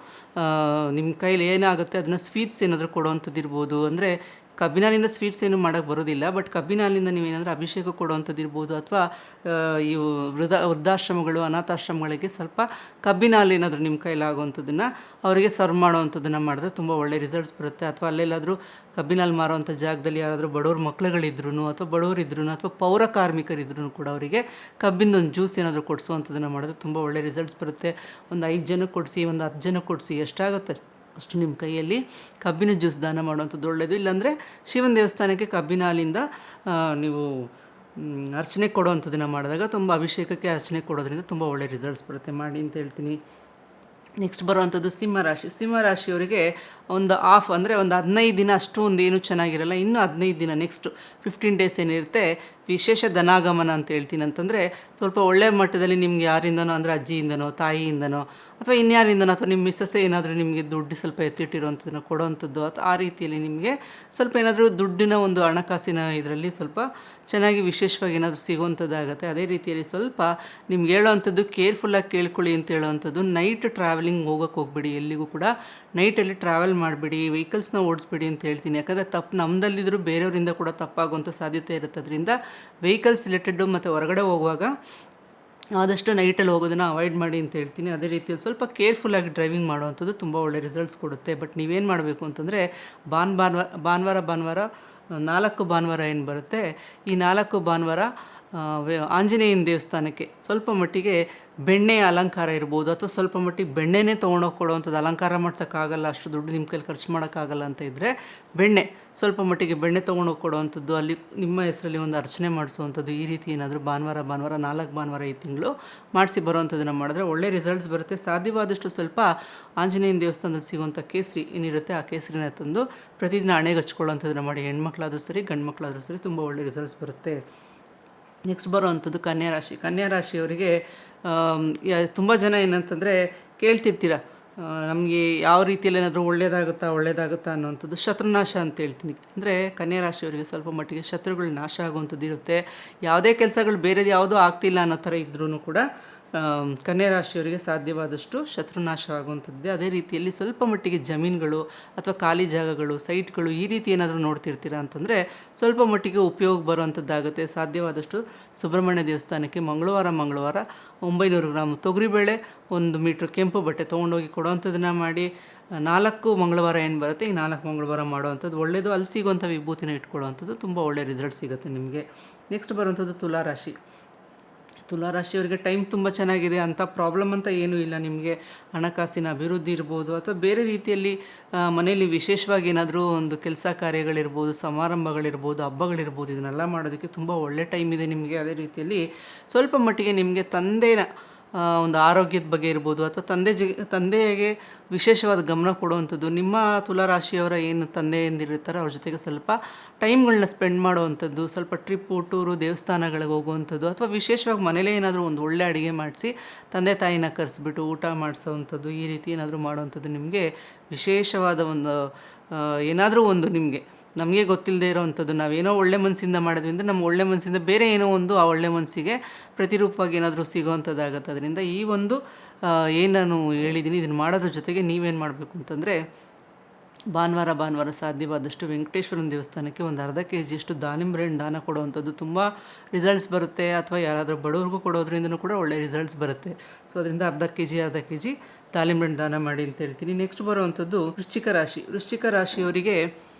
ನಿಮ್ಮ ಕೈಲಿ ಏನಾಗುತ್ತೆ ಅದನ್ನು ಸ್ವೀಟ್ಸ್ ಏನಾದರೂ ಕೊಡೋವಂಥದ್ದು ಇರ್ಬೋದು. ಅಂದರೆ ಕಬ್ಬಿನ ಹಾಲಿಂದ ಸ್ವೀಟ್ಸ್ ಏನು ಮಾಡೋಕ್ಕೆ ಬರೋದಿಲ್ಲ, ಬಟ್ ಕಬ್ಬಿನ ಹಾಲಿಂದ ನೀವೇನಾದರೂ ಅಭಿಷೇಕ ಕೊಡುವಂಥದ್ದು ಇರ್ಬೋದು, ಅಥವಾ ಇವು ವೃದ್ಧಾಶ್ರಮಗಳು, ಅನಾಥಾಶ್ರಮಗಳಿಗೆ ಸ್ವಲ್ಪ ಕಬ್ಬಿನ ಹಾಲು ಏನಾದರೂ ನಿಮ್ಮ ಕೈಲಾಗುವಂಥದ್ದನ್ನು ಅವರಿಗೆ ಸರ್ವ್ ಮಾಡೋವಂಥದ್ದನ್ನು ಮಾಡಿದ್ರೆ ತುಂಬ ಒಳ್ಳೆ ರಿಸಲ್ಟ್ಸ್ ಬರುತ್ತೆ. ಅಥವಾ ಅಲ್ಲೆಲ್ಲಾದರೂ ಕಬ್ಬಿನ ಹಾಲು ಮಾರೋವಂಥ ಜಾಗದಲ್ಲಿ ಯಾರಾದರೂ ಬಡವ್ರ ಮಕ್ಳುಗಳಿದ್ರೂ ಅಥವಾ ಬಡವರಿದ್ರೂ ಅಥವಾ ಪೌರ ಕಾರ್ಮಿಕರಿದ್ರೂ ಕೂಡ ಅವರಿಗೆ ಕಬ್ಬಿಂದೊಂದು ಜ್ಯೂಸ್ ಏನಾದರೂ ಕೊಡಿಸುವಂಥದ್ದನ್ನು ಮಾಡಿದ್ರೆ ತುಂಬ ಒಳ್ಳೆ ರಿಸಲ್ಟ್ಸ್ ಬರುತ್ತೆ. ಒಂದು 5 ಜನಕ್ಕೆ ಕೊಡಿಸಿ, ಒಂದು 10 ಜನಕ್ಕೆ ಕೊಡಿಸಿ, ಎಷ್ಟಾಗುತ್ತೆ ಅಷ್ಟು ನಿಮ್ಮ ಕೈಯಲ್ಲಿ ಕಬ್ಬಿನ ಜ್ಯೂಸ್ ದಾನ ಮಾಡುವಂಥದ್ದು ಒಳ್ಳೆಯದು. ಇಲ್ಲಾಂದರೆ ಶಿವನ ದೇವಸ್ಥಾನಕ್ಕೆ ಕಬ್ಬಿನ ಹಾಲಿಂದ ನೀವು ಅರ್ಚನೆ ಕೊಡೋವಂಥದ್ದನ್ನು ಮಾಡಿದಾಗ, ತುಂಬ ಅಭಿಷೇಕಕ್ಕೆ ಅರ್ಚನೆ ಕೊಡೋದ್ರಿಂದ ತುಂಬ ಒಳ್ಳೆ ರಿಸಲ್ಟ್ಸ್ ಬರುತ್ತೆ, ಮಾಡಿ ಅಂತ ಹೇಳ್ತೀನಿ. ನೆಕ್ಸ್ಟ್ ಬರುವಂಥದ್ದು ಸಿಂಹರಾಶಿಯವರಿಗೆ ಒಂದು ಅಂದರೆ ಒಂದು 15 ದಿನ ಅಷ್ಟು ಒಂದು ಏನೂ ಚೆನ್ನಾಗಿರಲ್ಲ. ಇನ್ನು 15 ದಿನ ನೆಕ್ಸ್ಟ್ 15 ಡೇಸ್ ಏನಿರುತ್ತೆ ವಿಶೇಷ ಧನಾಗಮನ ಅಂತ ಹೇಳ್ತೀನಿ. ಅಂತಂದರೆ ಸ್ವಲ್ಪ ಒಳ್ಳೆಯ ಮಟ್ಟದಲ್ಲಿ ನಿಮ್ಗೆ ಯಾರಿಂದನೋ, ಅಂದರೆ ಅಜ್ಜಿಯಿಂದನೋ, ತಾಯಿಯಿಂದನೋ, ಅಥವಾ ಇನ್ಯಾರಿಂದನೋ, ಅಥವಾ ನಿಮ್ಮ ಮಿಸ್ಸಸ್ಸೇ ಏನಾದರೂ ನಿಮಗೆ ದುಡ್ಡು ಸ್ವಲ್ಪ ಎತ್ತಿಟ್ಟಿರೋವಂಥದ್ದನ್ನು ಕೊಡೋವಂಥದ್ದು, ಅಥವಾ ಆ ರೀತಿಯಲ್ಲಿ ನಿಮಗೆ ಸ್ವಲ್ಪ ಏನಾದರೂ ದುಡ್ಡಿನ ಒಂದು ಹಣಕಾಸಿನ ಇದರಲ್ಲಿ ಸ್ವಲ್ಪ ಚೆನ್ನಾಗಿ ವಿಶೇಷವಾಗಿ ಏನಾದರೂ ಸಿಗುವಂಥದ್ದಾಗುತ್ತೆ. ಅದೇ ರೀತಿಯಲ್ಲಿ ಸ್ವಲ್ಪ ನಿಮ್ಗೆ ಹೇಳೋವಂಥದ್ದು ಕೇರ್ಫುಲ್ಲಾಗಿ ಕೇಳ್ಕೊಳ್ಳಿ ಅಂತ ಹೇಳೋವಂಥದ್ದು. ನೈಟ್ ಟ್ರಾವೆಲಿಂಗ್ ಹೋಗೋಕ್ಕೆ ಹೋಗ್ಬೇಡಿ, ಎಲ್ಲಿಗೂ ಕೂಡ ನೈಟಲ್ಲಿ ಟ್ರಾವೆಲ್ ಮಾಡಿಬಿಡಿ, ವೆಹಿಕಲ್ಸ್ನ ಓಡಿಸ್ಬೇಡಿ ಅಂತ ಹೇಳ್ತೀನಿ. ಯಾಕಂದರೆ ತಪ್ಪು ನಮ್ಮದಲ್ಲಿದ್ದರೂ ಬೇರೆಯವರಿಂದ ಕೂಡ ತಪ್ಪಾಗುವಂಥ ಸಾಧ್ಯತೆ ಇರುತ್ತೆ. ಅದರಿಂದ ವೆಹಿಕಲ್ಸ್ ರಿಲೇಟೆಡ್ಡು ಮತ್ತು ಹೊರಗಡೆ ಹೋಗುವಾಗ ಆದಷ್ಟು ನೈಟಲ್ಲಿ ಹೋಗೋದನ್ನು ಅವಾಯ್ಡ್ ಮಾಡಿ ಅಂತ ಹೇಳ್ತೀನಿ. ಅದೇ ರೀತಿಯಲ್ಲಿ ಸ್ವಲ್ಪ ಕೇರ್ಫುಲ್ಲಾಗಿ ಡ್ರೈವಿಂಗ್ ಮಾಡುವಂಥದ್ದು ತುಂಬ ಒಳ್ಳೆ ರಿಸಲ್ಟ್ಸ್ ಕೊಡುತ್ತೆ. ಬಟ್ ನೀವೇನು ಮಾಡಬೇಕು ಅಂತಂದರೆ, ಭಾನುವಾರ 4 ಭಾನುವಾರ ಏನು ಬರುತ್ತೆ, ಈ 4 ಭಾನುವಾರ ಆಂಜನೇಯನ ದೇವಸ್ಥಾನಕ್ಕೆ ಸ್ವಲ್ಪ ಮಟ್ಟಿಗೆ ಬೆಣ್ಣೆಯ ಅಲಂಕಾರ ಇರ್ಬೋದು, ಅಥವಾ ಸ್ವಲ್ಪ ಮಟ್ಟಿಗೆ ಬೆಣ್ಣೆನೇ ತೊಗೊಂಡೋಗಿ ಕೊಡೋವಂಥದ್ದು. ಅಲಂಕಾರ ಮಾಡ್ಸೋಕ್ಕಾಗಲ್ಲ, ಅಷ್ಟು ದುಡ್ಡು ನಿಮ್ಮ ಕೈಲಿ ಖರ್ಚು ಮಾಡೋಕ್ಕಾಗಲ್ಲ ಅಂತ ಇದ್ದರೆ ಬೆಣ್ಣೆ, ಸ್ವಲ್ಪ ಮಟ್ಟಿಗೆ ಬೆಣ್ಣೆ ತೊಗೊಂಡೋಗಿ ಕೊಡೋವಂಥದ್ದು, ಅಲ್ಲಿ ನಿಮ್ಮ ಹೆಸರಲ್ಲಿ ಒಂದು ಅರ್ಚನೆ ಮಾಡಿಸುವಂಥದ್ದು, ಈ ರೀತಿ ಏನಾದರೂ ಭಾನುವಾರ 4 ಭಾನುವಾರ ಈ ತಿಂಗಳು ಮಾಡಿಸಿ ಬರೋವಂಥದ್ದನ್ನು ಮಾಡಿದ್ರೆ ಒಳ್ಳೆ ರಿಸಲ್ಟ್ಸ್ ಬರುತ್ತೆ. ಸಾಧ್ಯವಾದಷ್ಟು ಸ್ವಲ್ಪ ಆಂಜನೇಯನ ದೇವಸ್ಥಾನದಲ್ಲಿ ಸಿಗುವಂಥ ಕೇಸರಿ ಏನಿರುತ್ತೆ ಆ ಕೇಸರಿನ ತಂದು ಪ್ರತಿದಿನ ಹಣೆಗೆ ಹಚ್ಕೊಳ್ಳೋವಂಥದ್ದನ್ನು ಮಾಡಿ. ಹೆಣ್ಮಕ್ಳಾದರೂ ಸರಿ ಗಂಡು ಮಕ್ಕಳಾದರೂ ಸರಿ ತುಂಬ ಒಳ್ಳೆ ರಿಸಲ್ಟ್ಸ್ ಬರುತ್ತೆ. ನೆಕ್ಸ್ಟ್ ಬರೋವಂಥದ್ದು ಕನ್ಯಾ ರಾಶಿ. ಕನ್ಯಾ ರಾಶಿಯವರಿಗೆ ತುಂಬ ಜನ ಏನಂತಂದರೆ ಕೇಳ್ತಿರ್ತೀರ, ನಮಗೆ ಯಾವ ರೀತಿಯಲ್ಲಿ ಏನಾದರೂ ಒಳ್ಳೇದಾಗುತ್ತಾ ಅನ್ನೋವಂಥದ್ದು. ಶತ್ರುನಾಶ ಅಂತ ಹೇಳ್ತೀನಿ. ಅಂದರೆ ಕನ್ಯಾ ರಾಶಿಯವರಿಗೆ ಸ್ವಲ್ಪ ಮಟ್ಟಿಗೆ ಶತ್ರುಗಳು ನಾಶ ಆಗುವಂಥದ್ದು ಇರುತ್ತೆ. ಯಾವುದೇ ಕೆಲಸಗಳು ಬೇರೆದು ಯಾವುದೂ ಆಗ್ತಿಲ್ಲ ಅನ್ನೋ ಥರ ಇದ್ರೂ ಕೂಡ ಕನ್ಯಾ ರಾಶಿಯವರಿಗೆ ಸಾಧ್ಯವಾದಷ್ಟು ಶತ್ರುನಾಶ ಆಗುವಂಥದ್ದೇ. ಅದೇ ರೀತಿಯಲ್ಲಿ ಸ್ವಲ್ಪ ಮಟ್ಟಿಗೆ ಜಮೀನುಗಳು ಅಥವಾ ಖಾಲಿ ಜಾಗಗಳು, ಸೈಟ್ಗಳು, ಈ ರೀತಿ ಏನಾದರೂ ನೋಡ್ತಿರ್ತೀರ ಅಂತಂದರೆ ಸ್ವಲ್ಪ ಮಟ್ಟಿಗೆ ಉಪಯೋಗ ಬರುವಂಥದ್ದಾಗುತ್ತೆ. ಸಾಧ್ಯವಾದಷ್ಟು ಸುಬ್ರಹ್ಮಣ್ಯ ದೇವಸ್ಥಾನಕ್ಕೆ ಮಂಗಳವಾರ 900 ಗ್ರಾಮ್ ತೊಗರಿಬೇಳೆ, 1 ಮೀಟ್ರ್ ಕೆಂಪು ಬಟ್ಟೆ ತೊಗೊಂಡೋಗಿ ಕೊಡೋವಂಥದ್ದನ್ನು ಮಾಡಿ. 4 ಮಂಗಳವಾರ ಏನು ಬರುತ್ತೆ, ಈ 4 ಮಂಗಳವಾರ ಮಾಡೋವಂಥದ್ದು ಒಳ್ಳೆಯದು. ಅಲ್ಲಿ ಸಿಗುವಂಥ ವಿಭೂತಿನ ಇಟ್ಕೊಳ್ಳೋವಂಥದ್ದು ತುಂಬ ಒಳ್ಳೆಯ ರಿಸಲ್ಟ್ ಸಿಗುತ್ತೆ ನಿಮಗೆ. ನೆಕ್ಸ್ಟ್ ಬರುವಂಥದ್ದು ತುಲಾರಾಶಿ. ತುಲಾರಾಶಿಯವರಿಗೆ ಟೈಮ್ ತುಂಬ ಚೆನ್ನಾಗಿದೆ, ಅಂಥ ಪ್ರಾಬ್ಲಮ್ ಅಂತ ಏನೂ ಇಲ್ಲ. ನಿಮಗೆ ಹಣಕಾಸಿನ ಅಭಿವೃದ್ಧಿ ಇರ್ಬೋದು, ಅಥವಾ ಬೇರೆ ರೀತಿಯಲ್ಲಿ ಮನೆಯಲ್ಲಿ ವಿಶೇಷವಾಗಿ ಏನಾದರೂ ಒಂದು ಕೆಲಸ ಕಾರ್ಯಗಳಿರ್ಬೋದು, ಸಮಾರಂಭಗಳಿರ್ಬೋದು, ಹಬ್ಬಗಳಿರ್ಬೋದು, ಇದನ್ನೆಲ್ಲ ಮಾಡೋದಕ್ಕೆ ತುಂಬ ಒಳ್ಳೆ ಟೈಮ್ ಇದೆ ನಿಮಗೆ. ಅದೇ ರೀತಿಯಲ್ಲಿ ಸ್ವಲ್ಪ ಮಟ್ಟಿಗೆ ನಿಮಗೆ ತಂದೆಯ ಒಂದು ಆರೋಗ್ಯದ ಬಗ್ಗೆ ಇರ್ಬೋದು, ಅಥವಾ ತಂದೆಗೆ ವಿಶೇಷವಾದ ಗಮನ ಕೊಡುವಂಥದ್ದು. ನಿಮ್ಮ ತುಲಾರಾಶಿಯವರ ಏನು ತಂದೆಯಂದಿರ್ತಾರೆ ಅವ್ರ ಜೊತೆಗೆ ಸ್ವಲ್ಪ ಟೈಮ್ಗಳನ್ನ ಸ್ಪೆಂಡ್ ಮಾಡುವಂಥದ್ದು, ಸ್ವಲ್ಪ ಟ್ರಿಪ್ಪು, ಟೂರು, ದೇವಸ್ಥಾನಗಳಿಗೆ ಹೋಗುವಂಥದ್ದು, ಅಥವಾ ವಿಶೇಷವಾಗಿ ಮನೇಲೇ ಏನಾದರೂ ಒಂದು ಒಳ್ಳೆ ಅಡುಗೆ ಮಾಡಿಸಿ ತಂದೆ ತಾಯಿನ ಕರೆಸ್ಬಿಟ್ಟು ಊಟ ಮಾಡಿಸೋವಂಥದ್ದು, ಈ ರೀತಿ ಏನಾದರೂ ಮಾಡುವಂಥದ್ದು ನಿಮಗೆ ವಿಶೇಷವಾದ ಒಂದು ಏನಾದರೂ ಒಂದು ನಮಗೆ ಗೊತ್ತಿಲ್ಲದೆ ಇರೋವಂಥದ್ದು. ನಾವೇನೋ ಒಳ್ಳೆ ಮನಸ್ಸಿಂದ ಮಾಡಿದ್ವಿ ಅಂದರೆ ನಮ್ಮ ಒಳ್ಳೆ ಮನಸ್ಸಿಂದ ಬೇರೆ ಏನೋ ಒಂದು ಆ ಒಳ್ಳೆ ಮನಸ್ಸಿಗೆ ಪ್ರತಿರೂಪವಾಗಿ ಏನಾದರೂ ಸಿಗೋವಂಥದ್ದಾಗತ್ತೆ. ಅದರಿಂದ ಈ ಒಂದು ಏನು ನಾನು ಹೇಳಿದ್ದೀನಿ ಇದನ್ನು ಮಾಡೋದ್ರ ಜೊತೆಗೆ ನೀವೇನು ಮಾಡಬೇಕು ಅಂತಂದರೆ ಭಾನುವಾರ ಸಾಧ್ಯವಾದಷ್ಟು ವೆಂಕಟೇಶ್ವರನ ದೇವಸ್ಥಾನಕ್ಕೆ ಒಂದು ಅರ್ಧ ಕೆಜಿಯಷ್ಟು ದಾಳಿಂಬೆ ಹಣ್ಣು ದಾನ ಕೊಡುವಂಥದ್ದು ತುಂಬ ರಿಸಲ್ಟ್ಸ್ ಬರುತ್ತೆ. ಅಥವಾ ಯಾರಾದರೂ ಬಡವ್ರಿಗೂ ಕೊಡೋದ್ರಿಂದನೂ ಕೂಡ ಒಳ್ಳೆ ರಿಸಲ್ಟ್ಸ್ ಬರುತ್ತೆ. ಸೊ ಅದರಿಂದ ಅರ್ಧ ಕೆ ಜಿ ದಾಳಿಂಬೆ ಹಣ್ಣು ದಾನ ಮಾಡಿ ಅಂತ ಹೇಳ್ತೀನಿ. ನೆಕ್ಸ್ಟ್ ಬರುವಂಥದ್ದು ವೃಶ್ಚಿಕ ರಾಶಿಯವರಿಗೆ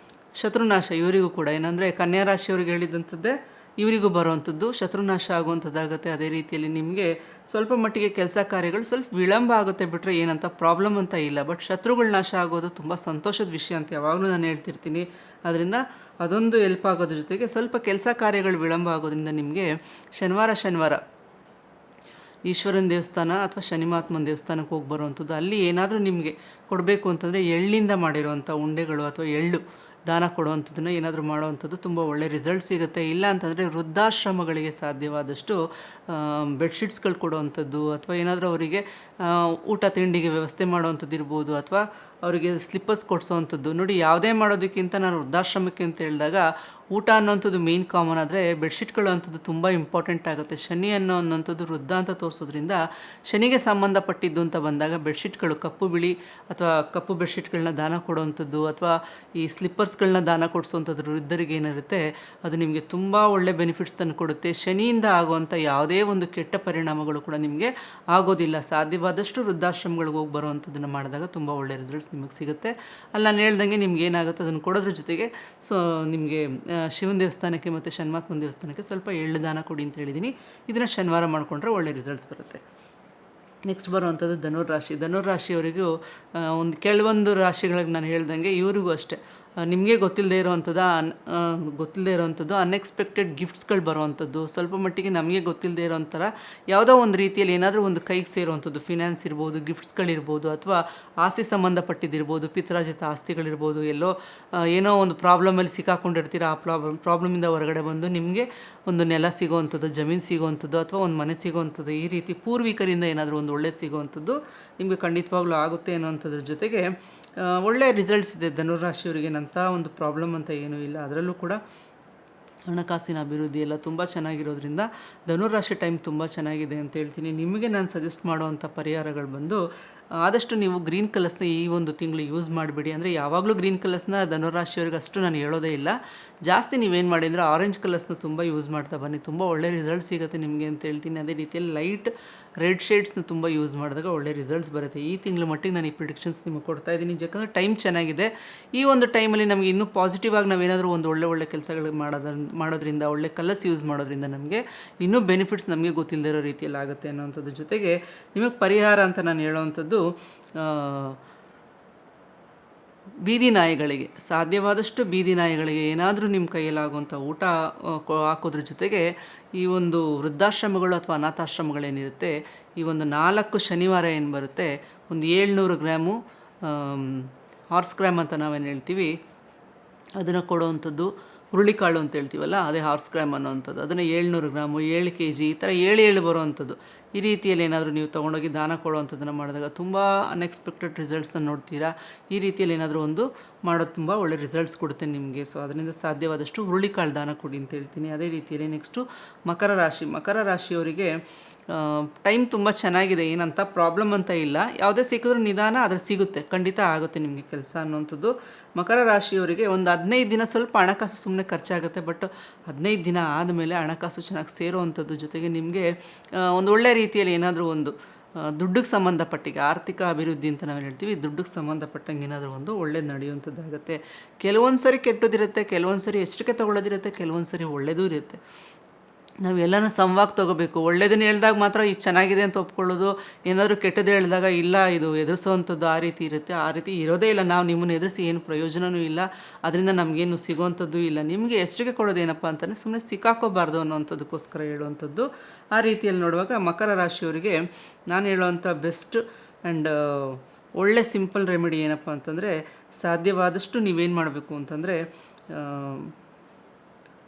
ಶತ್ರುನಾಶ. ಇವರಿಗೂ ಕೂಡ ಏನಂದರೆ ಕನ್ಯಾ ರಾಶಿಯವರಿಗೆ ಹೇಳಿದಂಥದ್ದೇ ಇವರಿಗೂ ಬರುವಂಥದ್ದು ಶತ್ರುನಾಶ ಆಗುವಂಥದ್ದಾಗುತ್ತೆ. ಅದೇ ರೀತಿಯಲ್ಲಿ ನಿಮಗೆ ಸ್ವಲ್ಪ ಮಟ್ಟಿಗೆ ಕೆಲಸ ಕಾರ್ಯಗಳು ಸ್ವಲ್ಪ ವಿಳಂಬ ಆಗುತ್ತೆ ಬಿಟ್ಟರೆ ಏನಂತ ಪ್ರಾಬ್ಲಮ್ ಅಂತ ಇಲ್ಲ. ಬಟ್ ಶತ್ರುಗಳ ನಾಶ ಆಗೋದು ತುಂಬ ಸಂತೋಷದ ವಿಷಯ ಅಂತ ಯಾವಾಗಲೂ ನಾನು ಹೇಳ್ತಿರ್ತೀನಿ. ಅದರಿಂದ ಅದೊಂದು ಹೆಲ್ಪ್ ಆಗೋದ್ರ ಜೊತೆಗೆ ಸ್ವಲ್ಪ ಕೆಲಸ ಕಾರ್ಯಗಳು ವಿಳಂಬ ಆಗೋದ್ರಿಂದ ನಿಮಗೆ ಶನಿವಾರ ಈಶ್ವರನ ದೇವಸ್ಥಾನ ಅಥವಾ ಶನಿಮಾತ್ಮನ ದೇವಸ್ಥಾನಕ್ಕೆ ಹೋಗಿ ಬರುವಂಥದ್ದು. ಅಲ್ಲಿ ಏನಾದರೂ ನಿಮಗೆ ಕೊಡಬೇಕು ಅಂತಂದರೆ ಎಳ್ಳಿಂದ ಮಾಡಿರುವಂಥ ಉಂಡೆಗಳು ಅಥವಾ ಎಳ್ಳು ದಾನ ಕೊಡುವಂಥದ್ದನ್ನು ಏನಾದರೂ ಮಾಡುವಂಥದ್ದು ತುಂಬ ಒಳ್ಳೆ ರಿಸಲ್ಟ್ ಸಿಗುತ್ತೆ. ಇಲ್ಲ ಅಂತಂದರೆ ವೃದ್ಧಾಶ್ರಮಗಳಿಗೆ ಸಾಧ್ಯವಾದಷ್ಟು ಬೆಡ್ಶೀಟ್ಸ್ಗಳು ಕೊಡುವಂಥದ್ದು, ಅಥವಾ ಏನಾದರೂ ಅವರಿಗೆ ಊಟ ತಿಂಡಿಗೆ ವ್ಯವಸ್ಥೆ ಮಾಡುವಂಥದ್ದು ಇರ್ಬೋದು, ಅಥವಾ ಅವರಿಗೆ ಸ್ಲಿಪ್ಪರ್ಸ್ ಕೊಡಿಸೋವಂಥದ್ದು. ನೋಡಿ, ಯಾವುದೇ ಮಾಡೋದಕ್ಕಿಂತ ನಾನು ವೃದ್ಧಾಶ್ರಮಕ್ಕೆ ಅಂತ ಹೇಳಿದಾಗ ಊಟ ಅನ್ನೋಂಥದ್ದು ಮೇಯ್ನ್ ಕಾಮನ್, ಆದರೆ ಬೆಡ್ಶೀಟ್ಗಳು ಅಂಥದ್ದು ತುಂಬ ಇಂಪಾರ್ಟೆಂಟ್ ಆಗುತ್ತೆ. ಶನಿ ಅನ್ನೋವಂಥದ್ದು ವೃದ್ಧ ಅಂತ ತೋರಿಸೋದ್ರಿಂದ ಶನಿಗೆ ಸಂಬಂಧಪಟ್ಟಿದ್ದು ಅಂತ ಬಂದಾಗ ಬೆಡ್ಶೀಟ್ಗಳು ಕಪ್ಪು ಬಿಳಿ ಅಥವಾ ಕಪ್ಪು ಬೆಡ್ಶೀಟ್ಗಳನ್ನ ದಾನ ಕೊಡುವಂಥದ್ದು, ಅಥವಾ ಈ ಸ್ಲಿಪ್ಪರ್ಸ್ಗಳನ್ನ ದಾನ ಕೊಡಿಸೋವಂಥದ್ದು ವೃದ್ಧರಿಗೆ ಏನಿರುತ್ತೆ ಅದು ನಿಮಗೆ ತುಂಬ ಒಳ್ಳೆ ಬೆನಿಫಿಟ್ಸ್ ತಂದು ಕೊಡುತ್ತೆ. ಶನಿಯಿಂದ ಆಗುವಂಥ ಯಾವುದೇ ಒಂದು ಕೆಟ್ಟ ಪರಿಣಾಮಗಳು ಕೂಡ ನಿಮಗೆ ಆಗೋದಿಲ್ಲ. ಸಾಧ್ಯವಾದಷ್ಟು ವೃದ್ಧಾಶ್ರಮಗಳಿಗೆ ಹೋಗಿ ಬರುವಂಥದ್ದನ್ನು ಮಾಡಿದಾಗ ತುಂಬ ಒಳ್ಳೆ ರಿಸಲ್ಟ್ಸ್ ನಿಮಗೆ ಸಿಗುತ್ತೆ. ಅಲ್ಲಿ ನಾನು ಹೇಳ್ದಂಗೆ ನಿಮ್ಗೆ ಏನಾಗುತ್ತೆ ಅದನ್ನು ಕೊಡೋದ್ರ ಜೊತೆಗೆ ನಿಮಗೆ ಶಿವನ ದೇವಸ್ಥಾನಕ್ಕೆ ಮತ್ತು ಶನಿಮಾತ್ಮನ ದೇವಸ್ಥಾನಕ್ಕೆ ಸ್ವಲ್ಪ ಎಳ್ಳು ದಾನ ಕೊಡಿ ಅಂತ ಹೇಳಿದ್ದೀನಿ. ಇದನ್ನು ಶನಿವಾರ ಮಾಡಿಕೊಂಡ್ರೆ ಒಳ್ಳೆ ರಿಸಲ್ಟ್ಸ್ ಬರುತ್ತೆ. ನೆಕ್ಸ್ಟ್ ಬರುವಂಥದ್ದು ಧನುರಾಶಿಯವರಿಗೂ ಕೆಲವೊಂದು ರಾಶಿಗಳಿಗೆ ನಾನು ಹೇಳ್ದಂಗೆ ಇವರಿಗೂ ಅಷ್ಟೇ ನಿಮಗೆ ಗೊತ್ತಿಲ್ಲದೆ ಇರೋವಂಥದ್ದು ಅನ್ಎಕ್ಸ್ಪೆಕ್ಟೆಡ್ ಗಿಫ್ಟ್ಸ್ಗಳು ಬರುವಂಥದ್ದು, ಸ್ವಲ್ಪ ಮಟ್ಟಿಗೆ ನಮಗೆ ಗೊತ್ತಿಲ್ಲದೆ ಇರೋಂಥರ ಯಾವುದೋ ಒಂದು ರೀತಿಯಲ್ಲಿ ಏನಾದರೂ ಒಂದು ಕೈಗೆ ಸೇರುವಂಥದ್ದು, ಫಿನಾನ್ಸ್ ಇರ್ಬೋದು, ಗಿಫ್ಟ್ಸ್ಗಳಿರ್ಬೋದು, ಅಥವಾ ಆಸ್ತಿ ಸಂಬಂಧಪಟ್ಟಿದ್ದಿರ್ಬೋದು, ಪಿತ್ರಾರ್ಜಿತ ಆಸ್ತಿಗಳಿರ್ಬೋದು. ಏನೋ ಒಂದು ಪ್ರಾಬ್ಲಮಲ್ಲಿ ಸಿಕ್ಕಾಕೊಂಡಿರ್ತೀರ, ಆ ಪ್ರಾಬ್ಲಮಿಂದ ಹೊರಗಡೆ ಬಂದು ನಿಮಗೆ ಒಂದು ನೆಲ ಸಿಗೋವಂಥದ್ದು, ಜಮೀನು ಸಿಗೋವಂಥದ್ದು, ಅಥವಾ ಒಂದು ಮನೆ ಸಿಗೋವಂಥದ್ದು, ಈ ರೀತಿ ಪೂರ್ವಿಕರಿಂದ ಏನಾದರೂ ಒಂದು ಒಳ್ಳೆ ಸಿಗೋವಂಥದ್ದು ನಿಮಗೆ ಖಂಡಿತವಾಗ್ಲೂ ಆಗುತ್ತೆ ಅನ್ನೋವಂಥದ್ರ ಜೊತೆಗೆ ಒಳ್ಳೆಯ ರಿಸಲ್ಟ್ಸ್ ಇದೆ. ಧನುರಾಶಿಯವರಿಗೆ ಅಂಥ ಒಂದು ಪ್ರಾಬ್ಲಮ್ ಅಂತ ಏನೂ ಇಲ್ಲ. ಅದರಲ್ಲೂ ಕೂಡ ಹಣಕಾಸಿನ ಅಭಿವೃದ್ಧಿ ಎಲ್ಲ ತುಂಬ ಚೆನ್ನಾಗಿರೋದ್ರಿಂದ ಧನುರಾಶಿ ಟೈಮ್ ತುಂಬ ಚೆನ್ನಾಗಿದೆ ಅಂತ ಹೇಳ್ತೀನಿ. ನಿಮಗೆ ನಾನು ಸಜೆಸ್ಟ್ ಮಾಡುವಂಥ ಪರಿಹಾರಗಳು ಬಂದು ಆದಷ್ಟು ನೀವು ಗ್ರೀನ್ ಕಲರ್ಸ್ನ ಈ ಒಂದು ತಿಂಗಳು ಯೂಸ್ ಮಾಡಿಬಿಡಿ. ಅಂದರೆ ಯಾವಾಗಲೂ ಗ್ರೀನ್ ಕಲರ್ಸ್ನ ಧನುರಾಶಿಯವ್ರಿಗೆ ಅಷ್ಟು ನಾನು ಹೇಳೋದೇ ಇಲ್ಲ. ಜಾಸ್ತಿ ನೀವೇನು ಮಾಡಿ ಅಂದರೆ ಆರೆಂಜ್ ಕಲರ್ಸ್ನ ತುಂಬ ಯೂಸ್ ಮಾಡ್ತಾ ಬನ್ನಿ, ತುಂಬ ಒಳ್ಳೆ ರಿಸಲ್ಟ್ ಸಿಗುತ್ತೆ ನಿಮಗೆ ಅಂತ ಹೇಳ್ತೀನಿ. ಅದೇ ರೀತಿಯಲ್ಲಿ ಲೈಟ್ ರೆಡ್ ಶೇಡ್ಸ್ನ ತುಂಬ ಯೂಸ್ ಮಾಡಿದಾಗ ಒಳ್ಳೆ ರಿಸಲ್ಟ್ಸ್ ಬರುತ್ತೆ. ಈ ತಿಂಗಳ ಮಟ್ಟಿಗೆ ನಾನು ಈ ಪ್ರಿಡಿಕ್ಷನ್ಸ್ ನಿಮಗೆ ಕೊಡ್ತಾ ಇದ್ದೀನಿ, ಯಾಕಂದರೆ ಟೈಮ್ ಚೆನ್ನಾಗಿದೆ. ಈ ಒಂದು ಟೈಮಲ್ಲಿ ನಮಗೆ ಇನ್ನೂ ಪಾಸಿಟಿವ್ ಆಗಿ ನಾವೇನಾದರೂ ಒಂದು ಒಳ್ಳೆ ಕೆಲಸಗಳು ಮಾಡೋದ್ರಿಂದ ಒಳ್ಳೆ ಕಲರ್ಸ್ ಯೂಸ್ ಮಾಡೋದ್ರಿಂದ ನಮಗೆ ಇನ್ನೂ ಬೆನಿಫಿಟ್ಸ್ ನಮಗೆ ಗೊತ್ತಿಲ್ಲದೆ ಇರೋ ರೀತಿಯಲ್ಲಿ ಆಗುತ್ತೆ ಅನ್ನೋವಂಥದ್ದು. ಜೊತೆಗೆ ನಿಮಗೆ ಪರಿಹಾರ ಅಂತ ನಾನು ಹೇಳೋವಂಥದ್ದು, ಬೀದಿ ನಾಯಿಗಳಿಗೆ, ಸಾಧ್ಯವಾದಷ್ಟು ಬೀದಿ ನಾಯಿಗಳಿಗೆ ಏನಾದರೂ ನಿಮ್ಮ ಕೈಯಲ್ಲಾಗುವಂಥ ಊಟ ಹಾಕೋದ್ರ ಜೊತೆಗೆ ಈ ಒಂದು ವೃದ್ಧಾಶ್ರಮಗಳು ಅಥವಾ ಅನಾಥಾಶ್ರಮಗಳೇನಿರುತ್ತೆ, ಈ ಒಂದು 4 ಶನಿವಾರ ಏನು ಬರುತ್ತೆ, ಒಂದು 700 ಗ್ರಾಮು ಹಾರ್ಸ್ ಗ್ರಾಮ್ ಅಂತ ನಾವೇನು ಹೇಳ್ತೀವಿ ಅದನ್ನು ಕೊಡುವಂಥದ್ದು. ಹುರುಳಿಕಾಳು ಅಂತ ಹೇಳ್ತೀವಲ್ಲ, ಅದೇ ಹಾರ್ಸ್ ಗ್ರಾಮ್ ಅನ್ನೋವಂಥದ್ದು. ಅದನ್ನು 700 ಗ್ರಾಮು, 7 kg ಈ ಥರ 7 ಬರುವಂಥದ್ದು. ಈ ರೀತಿಯಲ್ಲಿ ಏನಾದರೂ ನೀವು ತೊಗೊಂಡೋಗಿ ದಾನ ಕೊಡುವಂಥದ್ದನ್ನು ಮಾಡಿದಾಗ ತುಂಬ ಅನ್ಎಕ್ಸ್ಪೆಕ್ಟೆಡ್ ರಿಸಲ್ಟ್ಸ್ನ ನೋಡ್ತೀರಾ. ಈ ರೀತಿಯಲ್ಲಿ ಏನಾದರೂ ಒಂದು ಮಾಡೋದು ತುಂಬ ಒಳ್ಳೆ ರಿಸಲ್ಟ್ಸ್ ಕೊಡುತ್ತೆ ನಿಮಗೆ. ಸೊ ಅದರಿಂದ ಸಾಧ್ಯವಾದಷ್ಟು ಹುರುಳಿಕಾಳು ದಾನ ಕೊಡಿ ಅಂತ ಹೇಳ್ತೀನಿ. ಅದೇ ರೀತಿಯಲ್ಲಿ ನೆಕ್ಸ್ಟು ಮಕರ ರಾಶಿಯವರಿಗೆ ಟೈಮ್ ತುಂಬ ಚೆನ್ನಾಗಿದೆ, ಏನಂತ ಪ್ರಾಬ್ಲಮ್ ಅಂತ ಇಲ್ಲ. ಯಾವುದೇ ಸಿಕ್ಕಿದ್ರೂ ನಿಧಾನ ಆದರೆ ಸಿಗುತ್ತೆ, ಖಂಡಿತ ಆಗುತ್ತೆ ನಿಮಗೆ ಕೆಲಸ ಅನ್ನೋವಂಥದ್ದು. ಮಕರ ರಾಶಿಯವರಿಗೆ ಒಂದು 15 ದಿನ ಸ್ವಲ್ಪ ಹಣಕಾಸು ಸುಮ್ಮನೆ ಖರ್ಚಾಗುತ್ತೆ, ಬಟ್ 15 ದಿನ ಆದಮೇಲೆ ಹಣಕಾಸು ಚೆನ್ನಾಗಿ ಸೇರುವಂಥದ್ದು. ಜೊತೆಗೆ ನಿಮಗೆ ಒಂದು ಒಳ್ಳೆ ರೀತಿಯಲ್ಲಿ ಏನಾದರೂ ಒಂದು ದುಡ್ಡಿಗೆ ಸಂಬಂಧಪಟ್ಟಿಗೆ ಆರ್ಥಿಕ ಅಭಿವೃದ್ಧಿ ಅಂತ ನಾವು ಹೇಳ್ತೀವಿ, ದುಡ್ಡಿಗೆ ಸಂಬಂಧಪಟ್ಟಂಗೆ ಏನಾದರೂ ಒಂದು ಒಳ್ಳೇದು ನಡೆಯುವಂಥದ್ದಾಗುತ್ತೆ. ಕೆಲವೊಂದು ಸರಿ ಕೆಟ್ಟದಿರುತ್ತೆ, ಕೆಲವೊಂದು ಸರಿ ಎಷ್ಟಕ್ಕೆ ತೊಗೊಳ್ಳೋದಿರುತ್ತೆ, ಕೆಲವೊಂದು ಸರಿ ಒಳ್ಳೆಯದೂ ಇರುತ್ತೆ. ನಾವೆಲ್ಲನೂ ಸಮವಾಗಿ ತೊಗೋಬೇಕು. ಒಳ್ಳೇದನ್ನು ಹೇಳಿದಾಗ ಮಾತ್ರ ಇದು ಚೆನ್ನಾಗಿದೆ ಅಂತ ಒಪ್ಕೊಳ್ಳೋದು, ಏನಾದರೂ ಕೆಟ್ಟದ್ದು ಹೇಳಿದಾಗ ಇಲ್ಲ ಇದು ಎದುರಿಸೋವಂಥದ್ದು ಆ ರೀತಿ ಇರುತ್ತೆ. ಆ ರೀತಿ ಇರೋದೇ ಇಲ್ಲ. ನಾವು ನಿಮ್ಮನ್ನು ಎದುರಿಸಿ ಏನು ಪ್ರಯೋಜನವೂ ಇಲ್ಲ, ಅದರಿಂದ ನಮಗೇನು ಸಿಗೋವಂಥದ್ದು ಇಲ್ಲ. ನಿಮಗೆ ಎಷ್ಟಕ್ಕೆ ಕೊಡೋದೇನಪ್ಪ ಅಂತಲೇ ಸುಮ್ಮನೆ ಸಿಕ್ಕಾಕೋಬಾರ್ದು ಅನ್ನೋವಂಥದ್ದಕ್ಕೋಸ್ಕರ ಹೇಳುವಂಥದ್ದು. ಆ ರೀತಿಯಲ್ಲಿ ನೋಡುವಾಗ ಮಕರ ರಾಶಿಯವರಿಗೆ ನಾನು ಹೇಳುವಂಥ ಬೆಸ್ಟ್ ಆ್ಯಂಡ್ ಒಳ್ಳೆ ಸಿಂಪಲ್ ರೆಮಿಡಿ ಏನಪ್ಪ ಅಂತಂದರೆ, ಸಾಧ್ಯವಾದಷ್ಟು ನೀವೇನು ಮಾಡಬೇಕು ಅಂತಂದರೆ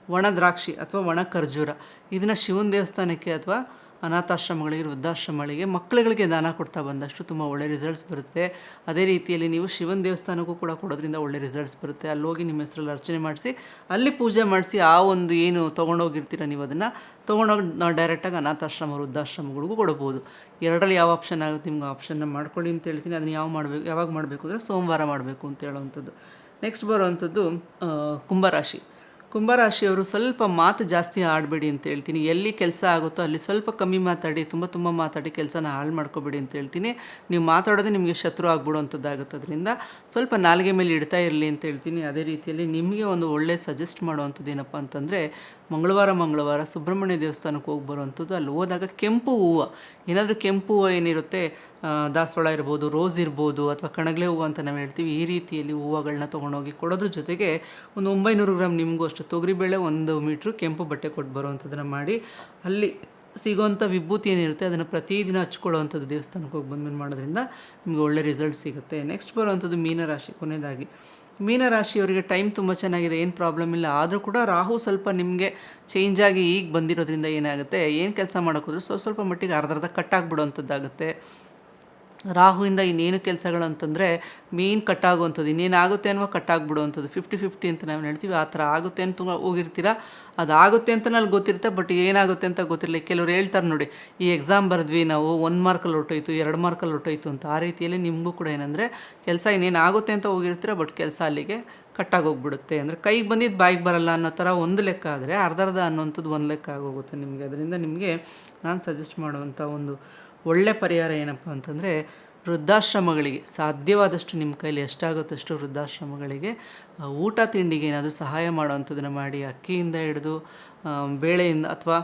ಒಣ ದ್ರಾಕ್ಷಿ ಅಥವಾ ಒಣ ಖರ್ಜೂರ ಇದನ್ನು ಶಿವನ ದೇವಸ್ಥಾನಕ್ಕೆ ಅಥವಾ ಅನಾಥಾಶ್ರಮಗಳಿಗೆ, ವೃದ್ಧಾಶ್ರಮಗಳಿಗೆ, ಮಕ್ಕಳುಗಳಿಗೆ ದಾನ ಕೊಡ್ತಾ ಬಂದಷ್ಟು ತುಂಬ ಒಳ್ಳೆ ರಿಸಲ್ಟ್ಸ್ ಬರುತ್ತೆ. ಅದೇ ರೀತಿಯಲ್ಲಿ ನೀವು ಶಿವನ ದೇವಸ್ಥಾನಕ್ಕೂ ಕೂಡ ಕೊಡೋದ್ರಿಂದ ಒಳ್ಳೆ ರಿಸಲ್ಟ್ಸ್ ಬರುತ್ತೆ. ಅಲ್ಲಿ ಹೋಗಿ ನಿಮ್ಮ ಹೆಸರಲ್ಲಿ ಅರ್ಚನೆ ಮಾಡಿಸಿ, ಅಲ್ಲಿ ಪೂಜೆ ಮಾಡಿಸಿ, ಆ ಒಂದು ಏನು ತೊಗೊಂಡೋಗಿರ್ತೀರ ನೀವು ಅದನ್ನು ತೊಗೊಂಡೋಗಿ ನಾವು ಡೈರೆಕ್ಟಾಗಿ ಅನಾಥಾಶ್ರಮ, ವೃದ್ಧಾಶ್ರಮಗಳಿಗೂ ಕೊಡ್ಬೋದು. ಎರಡರಲ್ಲಿ ಯಾವ ಆಪ್ಷನ್ ಆಗುತ್ತೆ ನಿಮ್ಗೆ ಆಪ್ಷನ್ನ ಮಾಡ್ಕೊಳ್ಳಿ ಅಂತ ಹೇಳ್ತೀನಿ. ಅದನ್ನು ಯಾವಾಗ ಮಾಡಬೇಕು ಅಂದರೆ ಸೋಮವಾರ ಮಾಡಬೇಕು ಅಂತ ಹೇಳೋವಂಥದ್ದು. ನೆಕ್ಸ್ಟ್ ಬರೋವಂಥದ್ದು ಕುಂಭರಾಶಿಯವರು ಸ್ವಲ್ಪ ಮಾತು ಜಾಸ್ತಿ ಆಡಬೇಡಿ ಅಂತ ಹೇಳ್ತೀನಿ. ಎಲ್ಲಿ ಕೆಲಸ ಆಗುತ್ತೋ ಅಲ್ಲಿ ಸ್ವಲ್ಪ ಕಮ್ಮಿ ಮಾತಾಡಿ, ತುಂಬ ಮಾತಾಡಿ ಕೆಲಸನ ಹಾಳು ಮಾಡ್ಕೋಬೇಡಿ ಅಂತ ಹೇಳ್ತೀನಿ. ನೀವು ಮಾತಾಡೋದೇ ನಿಮಗೆ ಶತ್ರು ಆಗ್ಬಿಡುವಂಥದ್ದಾಗುತ್ತೆ. ಅದರಿಂದ ಸ್ವಲ್ಪ ನಾಲಿಗೆ ಮೇಲೆ ಇಡ್ತಾ ಇರಲಿ ಅಂತ ಹೇಳ್ತೀನಿ. ಅದೇ ರೀತಿಯಲ್ಲಿ ನಿಮಗೆ ಒಂದು ಒಳ್ಳೆ ಸಜೆಸ್ಟ್ ಮಾಡುವಂಥದ್ದು ಏನಪ್ಪ ಅಂತಂದರೆ, ಮಂಗಳವಾರ ಸುಬ್ರಹ್ಮಣ್ಯ ದೇವಸ್ಥಾನಕ್ಕೆ ಹೋಗಿ ಬರುವಂಥದ್ದು. ಅಲ್ಲಿ ಹೋದಾಗ ಕೆಂಪು ಹೂವು, ಏನಾದರೂ ಕೆಂಪು ಹೂವು ಏನಿರುತ್ತೆ, ದಾಸವಾಳ ಇರ್ಬೋದು, ರೋಸ್ ಇರ್ಬೋದು, ಅಥವಾ ಕಣಗಲೆ ಹೂವು ಅಂತ ನಾವು ಹೇಳ್ತೀವಿ, ಈ ರೀತಿಯಲ್ಲಿ ಹೂವುಗಳನ್ನ ತೊಗೊಂಡೋಗಿ ಕೊಡೋದ್ರ ಜೊತೆಗೆ ಒಂದು 900 ಗ್ರಾಮ್ ನಿಮಗೂ ಅಷ್ಟು ತೊಗರಿಬೇಳೆ, 1 ಮೀಟ್ರು ಕೆಂಪು ಬಟ್ಟೆ ಕೊಟ್ಟು ಬರುವಂಥದ್ದನ್ನು ಮಾಡಿ, ಅಲ್ಲಿ ಸಿಗೋವಂಥ ವಿಭೂತಿ ಏನಿರುತ್ತೆ ಅದನ್ನು ಪ್ರತಿದಿನ ಹಚ್ಕೊಳ್ಳೋವಂಥದ್ದು ದೇವಸ್ಥಾನಕ್ಕೆ ಹೋಗಿ ಬಂದ್ಮೇಲೆ ಮಾಡೋದ್ರಿಂದ ನಿಮಗೆ ಒಳ್ಳೆ ರಿಸಲ್ಟ್ ಸಿಗುತ್ತೆ. ನೆಕ್ಸ್ಟ್ ಬರುವಂಥದ್ದು ಮೀನರಾಶಿ. ಕೊನೆಯದಾಗಿ ಮೀನರಾಶಿಯವರಿಗೆ ಟೈಮ್ ತುಂಬ ಚೆನ್ನಾಗಿದೆ, ಏನು ಪ್ರಾಬ್ಲಮ್ ಇಲ್ಲ. ಆದರೂ ಕೂಡ ರಾಹು ಸ್ವಲ್ಪ ನಿಮಗೆ ಚೇಂಜ್ ಆಗಿ ಈಗ ಬಂದಿರೋದ್ರಿಂದ ಏನಾಗುತ್ತೆ, ಏನು ಕೆಲಸ ಮಾಡೋಕ್ಕೋದ್ರೂ ಸ್ವಲ್ಪ ಮಟ್ಟಿಗೆ ಅರ್ಧ ಕಟ್ಟಾಗ್ಬಿಡುವಂಥದ್ದಾಗುತ್ತೆ. ರಾಹುವಿಂದ ಇನ್ನೇನು ಕೆಲಸಗಳು ಅಂತಂದರೆ ಮೇನ್ ಕಟ್ಟಾಗುವಂಥದ್ದು, ಇನ್ನೇನಾಗುತ್ತೆ ಅನ್ನೋ ಕಟ್ಟಾಗ್ಬಿಡುವಂಥದ್ದು, 50-50 ಅಂತ ನಾವು ಹೇಳ್ತೀವಿ. ಆ ಥರ ಆಗುತ್ತೆ ಅಂತ ಹೋಗಿರ್ತೀರ, ಅದಾಗುತ್ತೆ ಅಂತ ನನಗೆ ಗೊತ್ತಿರುತ್ತೆ, ಬಟ್ ಏನಾಗುತ್ತೆ ಅಂತ ಗೊತ್ತಿರಲಿ. ಕೆಲವ್ರು ಹೇಳ್ತಾರೆ ನೋಡಿ, ಈ ಎಕ್ಸಾಮ್ ಬರೆದ್ವಿ ನಾವು, 1 ಮಾರ್ಕಲ್ಲಿ ಹೊಟ್ಟೋಯ್ತು, 2 ಮಾರ್ಕಲ್ಲಿ ಹೊಟ್ಟೋಯ್ತು ಅಂತ. ಆ ರೀತಿಯಲ್ಲಿ ನಿಮಗೂ ಕೂಡ ಏನಂದರೆ ಕೆಲಸ ಇನ್ನೇನಾಗುತ್ತೆ ಅಂತ ಹೋಗಿರ್ತೀರ, ಬಟ್ ಕೆಲಸ ಅಲ್ಲಿಗೆ ಕಟ್ಟಾಗೋಗ್ಬಿಡುತ್ತೆ. ಅಂದರೆ ಕೈಗೆ ಬಂದಿದ್ದು ಬಾಯಿಗೆ ಬರಲ್ಲ ಅನ್ನೋ ಥರ ಒಂದು ಲೆಕ್ಕ ಆದರೆ, ಅರ್ಧ ಅನ್ನೋಂಥದ್ದು ಒಂದು ಲೆಕ್ಕ ಆಗೋಗುತ್ತೆ ನಿಮಗೆ. ಅದರಿಂದ ನಿಮಗೆ ನಾನು ಸಜೆಸ್ಟ್ ಮಾಡುವಂಥ ಒಂದು ಒಳ್ಳೆ ಪರಿಹಾರ ಏನಪ್ಪ ಅಂತಂದರೆ, ವೃದ್ಧಾಶ್ರಮಗಳಿಗೆ ಸಾಧ್ಯವಾದಷ್ಟು ನಿಮ್ಮ ಕೈಲಿ ಎಷ್ಟಾಗುತ್ತಷ್ಟು ವೃದ್ಧಾಶ್ರಮಗಳಿಗೆ ಊಟ ತಿಂಡಿಗೆ ಏನಾದರೂ ಸಹಾಯ ಮಾಡೋವಂಥದ್ದನ್ನು ಮಾಡಿ. ಅಕ್ಕಿಯಿಂದ ಹಿಡಿದು ಬೇಳೆಯಿಂದ ಅಥವಾ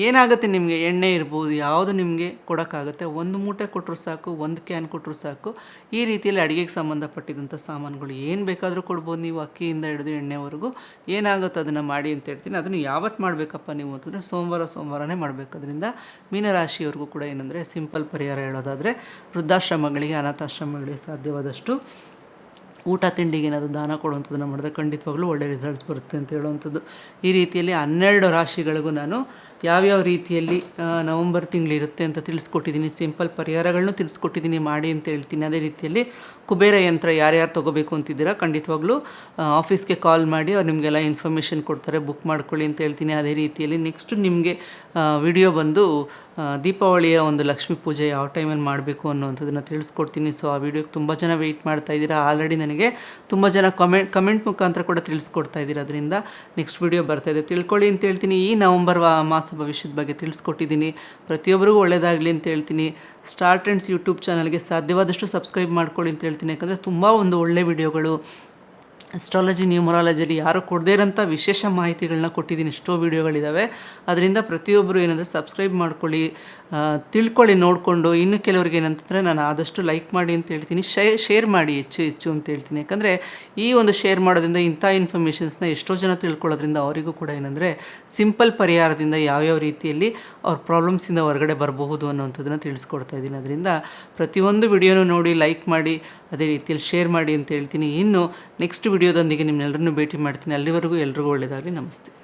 ಏನಾಗುತ್ತೆ ನಿಮಗೆ, ಎಣ್ಣೆ ಇರ್ಬೋದು, ಯಾವುದು ನಿಮಗೆ ಕೊಡೋಕ್ಕಾಗುತ್ತೆ, 1 ಮೂಟೆ ಕೊಟ್ಟರು ಸಾಕು, 1 ಕ್ಯಾನ್ ಕೊಟ್ಟರು ಸಾಕು. ಈ ರೀತಿಯಲ್ಲಿ ಅಡುಗೆಗೆ ಸಂಬಂಧಪಟ್ಟಿದ್ದಂಥ ಸಾಮಾನುಗಳು ಏನು ಬೇಕಾದರೂ ಕೊಡ್ಬೋದು ನೀವು, ಅಕ್ಕಿಯಿಂದ ಹಿಡಿದು ಎಣ್ಣೆವರೆಗೂ ಏನಾಗುತ್ತೆ ಅದನ್ನು ಮಾಡಿ ಅಂತ ಹೇಳ್ತೀನಿ. ಅದನ್ನು ಯಾವತ್ತು ಮಾಡಬೇಕಪ್ಪ ನೀವು ಅಂತಂದರೆ ಸೋಮವಾರನೇ ಮಾಡಬೇಕು. ಅದರಿಂದ ಮೀನರಾಶಿಯವ್ರಿಗೂ ಕೂಡ ಏನಂದರೆ ಸಿಂಪಲ್ ಪರಿಹಾರ ಹೇಳೋದಾದರೆ, ವೃದ್ಧಾಶ್ರಮಗಳಿಗೆ, ಅನಾಥಾಶ್ರಮಗಳಿಗೆ ಸಾಧ್ಯವಾದಷ್ಟು ಊಟ ತಿಂಡಿಗೆ ಏನಾದರೂ ದಾನ ಕೊಡುವಂಥದ್ದನ್ನು ಮಾಡಿದ್ರೆ ಖಂಡಿತವಾಗ್ಲೂ ಒಳ್ಳೆ ರಿಸಲ್ಟ್ಸ್ ಬರುತ್ತೆ ಅಂತ ಹೇಳುವಂಥದ್ದು. ಈ ರೀತಿಯಲ್ಲಿ 12 ರಾಶಿಗಳಿಗೂ ನಾನು ಯಾವ್ಯಾವ ರೀತಿಯಲ್ಲಿ ನವಂಬರ್ ತಿಂಗಳಿರುತ್ತೆ ಅಂತ ತಿಳಿಸ್ಕೊಟ್ಟಿದ್ದೀನಿ. ಸಿಂಪಲ್ ಪರಿಹಾರಗಳನ್ನೂ ತಿಳಿಸ್ಕೊಟ್ಟಿದ್ದೀನಿ, ಮಾಡಿ ಅಂತ ಹೇಳ್ತೀನಿ. ಅದೇ ರೀತಿಯಲ್ಲಿ ಕುಬೇರ ಯಂತ್ರ ಯಾರ್ಯಾರು ತೊಗೋಬೇಕು ಅಂತಿದ್ದೀರಾ ಖಂಡಿತವಾಗ್ಲೂ ಆಫೀಸ್ಗೆ ಕಾಲ್ ಮಾಡಿ ಅವ್ರು ನಿಮಗೆಲ್ಲ ಇನ್ಫಾರ್ಮೇಷನ್ ಕೊಡ್ತಾರೆ, ಬುಕ್ ಮಾಡ್ಕೊಳ್ಳಿ ಅಂತ ಹೇಳ್ತೀನಿ. ಅದೇ ರೀತಿಯಲ್ಲಿ ನೆಕ್ಸ್ಟ್ ನಿಮಗೆ ವಿಡಿಯೋ ಬಂದು ದೀಪಾವಳಿಯ ಒಂದು ಲಕ್ಷ್ಮೀ ಪೂಜೆ ಯಾವ ಟೈಮಲ್ಲಿ ಮಾಡಬೇಕು ಅನ್ನೋವಂಥದ್ದನ್ನು ತಿಳಿಸ್ಕೊಡ್ತೀನಿ. ಸೊ ಆ ವಿಡಿಯೋಗೆ ತುಂಬ ಜನ ವೆಯ್ಟ್ ಮಾಡ್ತಾ ಇದ್ದೀರಾ. ಆಲ್ರೆಡಿ ನನಗೆ ತುಂಬ ಜನ ಕಮೆಂಟ್ ಮುಖಾಂತರ ಕೂಡ ತಿಳಿಸ್ಕೊಡ್ತಾ ಇದ್ದೀರಾ. ಅದರಿಂದ ನೆಕ್ಸ್ಟ್ ವಿಡಿಯೋ ಬರ್ತಾಯಿದೆ, ತಿಳ್ಕೊಳ್ಳಿ ಅಂತ ಹೇಳ್ತೀನಿ. ಈ ನವಂಬರ್ ಮಾಸ ಭವಿಷ್ಯದ ಬಗ್ಗೆ ತಿಳಿಸ್ಕೊಟ್ಟಿದ್ದೀನಿ. ಪ್ರತಿಯೊಬ್ಬರಿಗೂ ಒಳ್ಳೆಯದಾಗಲಿ ಅಂತ ಹೇಳ್ತೀನಿ. ಸ್ಟಾರ್ ಟ್ರೆಂಡ್ಸ್ ಯೂಟ್ಯೂಬ್ ಚಾನಲ್ಗೆ ಸಾಧ್ಯವಾದಷ್ಟು ಸಬ್ಸ್ಕ್ರೈಬ್ ಮಾಡ್ಕೊಳ್ಳಿ ಅಂತ ಹೇಳ್ತೀನಿ. ಯಾಕಂದರೆ ತುಂಬ ಒಂದು ಒಳ್ಳೆ ವಿಡಿಯೋಗಳು ಅಸ್ಟ್ರಾಲಜಿ, ನ್ಯೂಮರಾಲಜಿಯಲ್ಲಿ ಯಾರು ಕೊಡದೇ ಇರೋಂಥ ವಿಶೇಷ ಮಾಹಿತಿಗಳನ್ನ ಕೊಟ್ಟಿದ್ದೀನಿ. ಎಷ್ಟೋ ವೀಡಿಯೋಗಳಿದ್ದಾವೆ. ಅದರಿಂದ ಪ್ರತಿಯೊಬ್ಬರು ಏನಂದರೆ ಸಬ್ಸ್ಕ್ರೈಬ್ ಮಾಡ್ಕೊಳ್ಳಿ, ತಿಳ್ಕೊಳ್ಳಿ ನೋಡಿಕೊಂಡು. ಇನ್ನು ಕೆಲವ್ರಿಗೆ ಏನಂತಂದರೆ ನಾನು ಆದಷ್ಟು ಲೈಕ್ ಮಾಡಿ ಅಂತ ಹೇಳ್ತೀನಿ, ಶೇರ್ ಮಾಡಿ ಹೆಚ್ಚು ಅಂತ ಹೇಳ್ತೀನಿ. ಯಾಕಂದರೆ ಈ ಒಂದು ಶೇರ್ ಮಾಡೋದ್ರಿಂದ ಇಂಥ ಇನ್ಫಾರ್ಮೇಷನ್ಸ್ನ ಎಷ್ಟೋ ಜನ ತಿಳ್ಕೊಳ್ಳೋದ್ರಿಂದ ಅವರಿಗೂ ಕೂಡ ಏನಂದರೆ ಸಿಂಪಲ್ ಪರಿಹಾರದಿಂದ ಯಾವ್ಯಾವ ರೀತಿಯಲ್ಲಿ ಅವ್ರ ಪ್ರಾಬ್ಲಮ್ಸಿಂದ ಹೊರಗಡೆ ಬರಬಹುದು ಅನ್ನೋವಂಥದ್ದನ್ನು ತಿಳಿಸ್ಕೊಡ್ತಾ ಇದ್ದೀನಿ. ಅದರಿಂದ ಪ್ರತಿಯೊಂದು ವಿಡಿಯೋನೂ ನೋಡಿ, ಲೈಕ್ ಮಾಡಿ, ಅದೇ ರೀತಿಯಲ್ಲಿ ಶೇರ್ ಮಾಡಿ ಅಂತ ಹೇಳ್ತೀನಿ. ಇನ್ನು ನೆಕ್ಸ್ಟ್ ವಿಡಿಯೋದೊಂದಿಗೆ ನಿಮ್ಮೆಲ್ಲರನ್ನೂ ಭೇಟಿ ಮಾಡ್ತೀನಿ. ಅಲ್ಲಿವರೆಗೂ ಎಲ್ರಿಗೂ ಒಳ್ಳೆಯದಾಗಲಿ. ನಮಸ್ತೆ.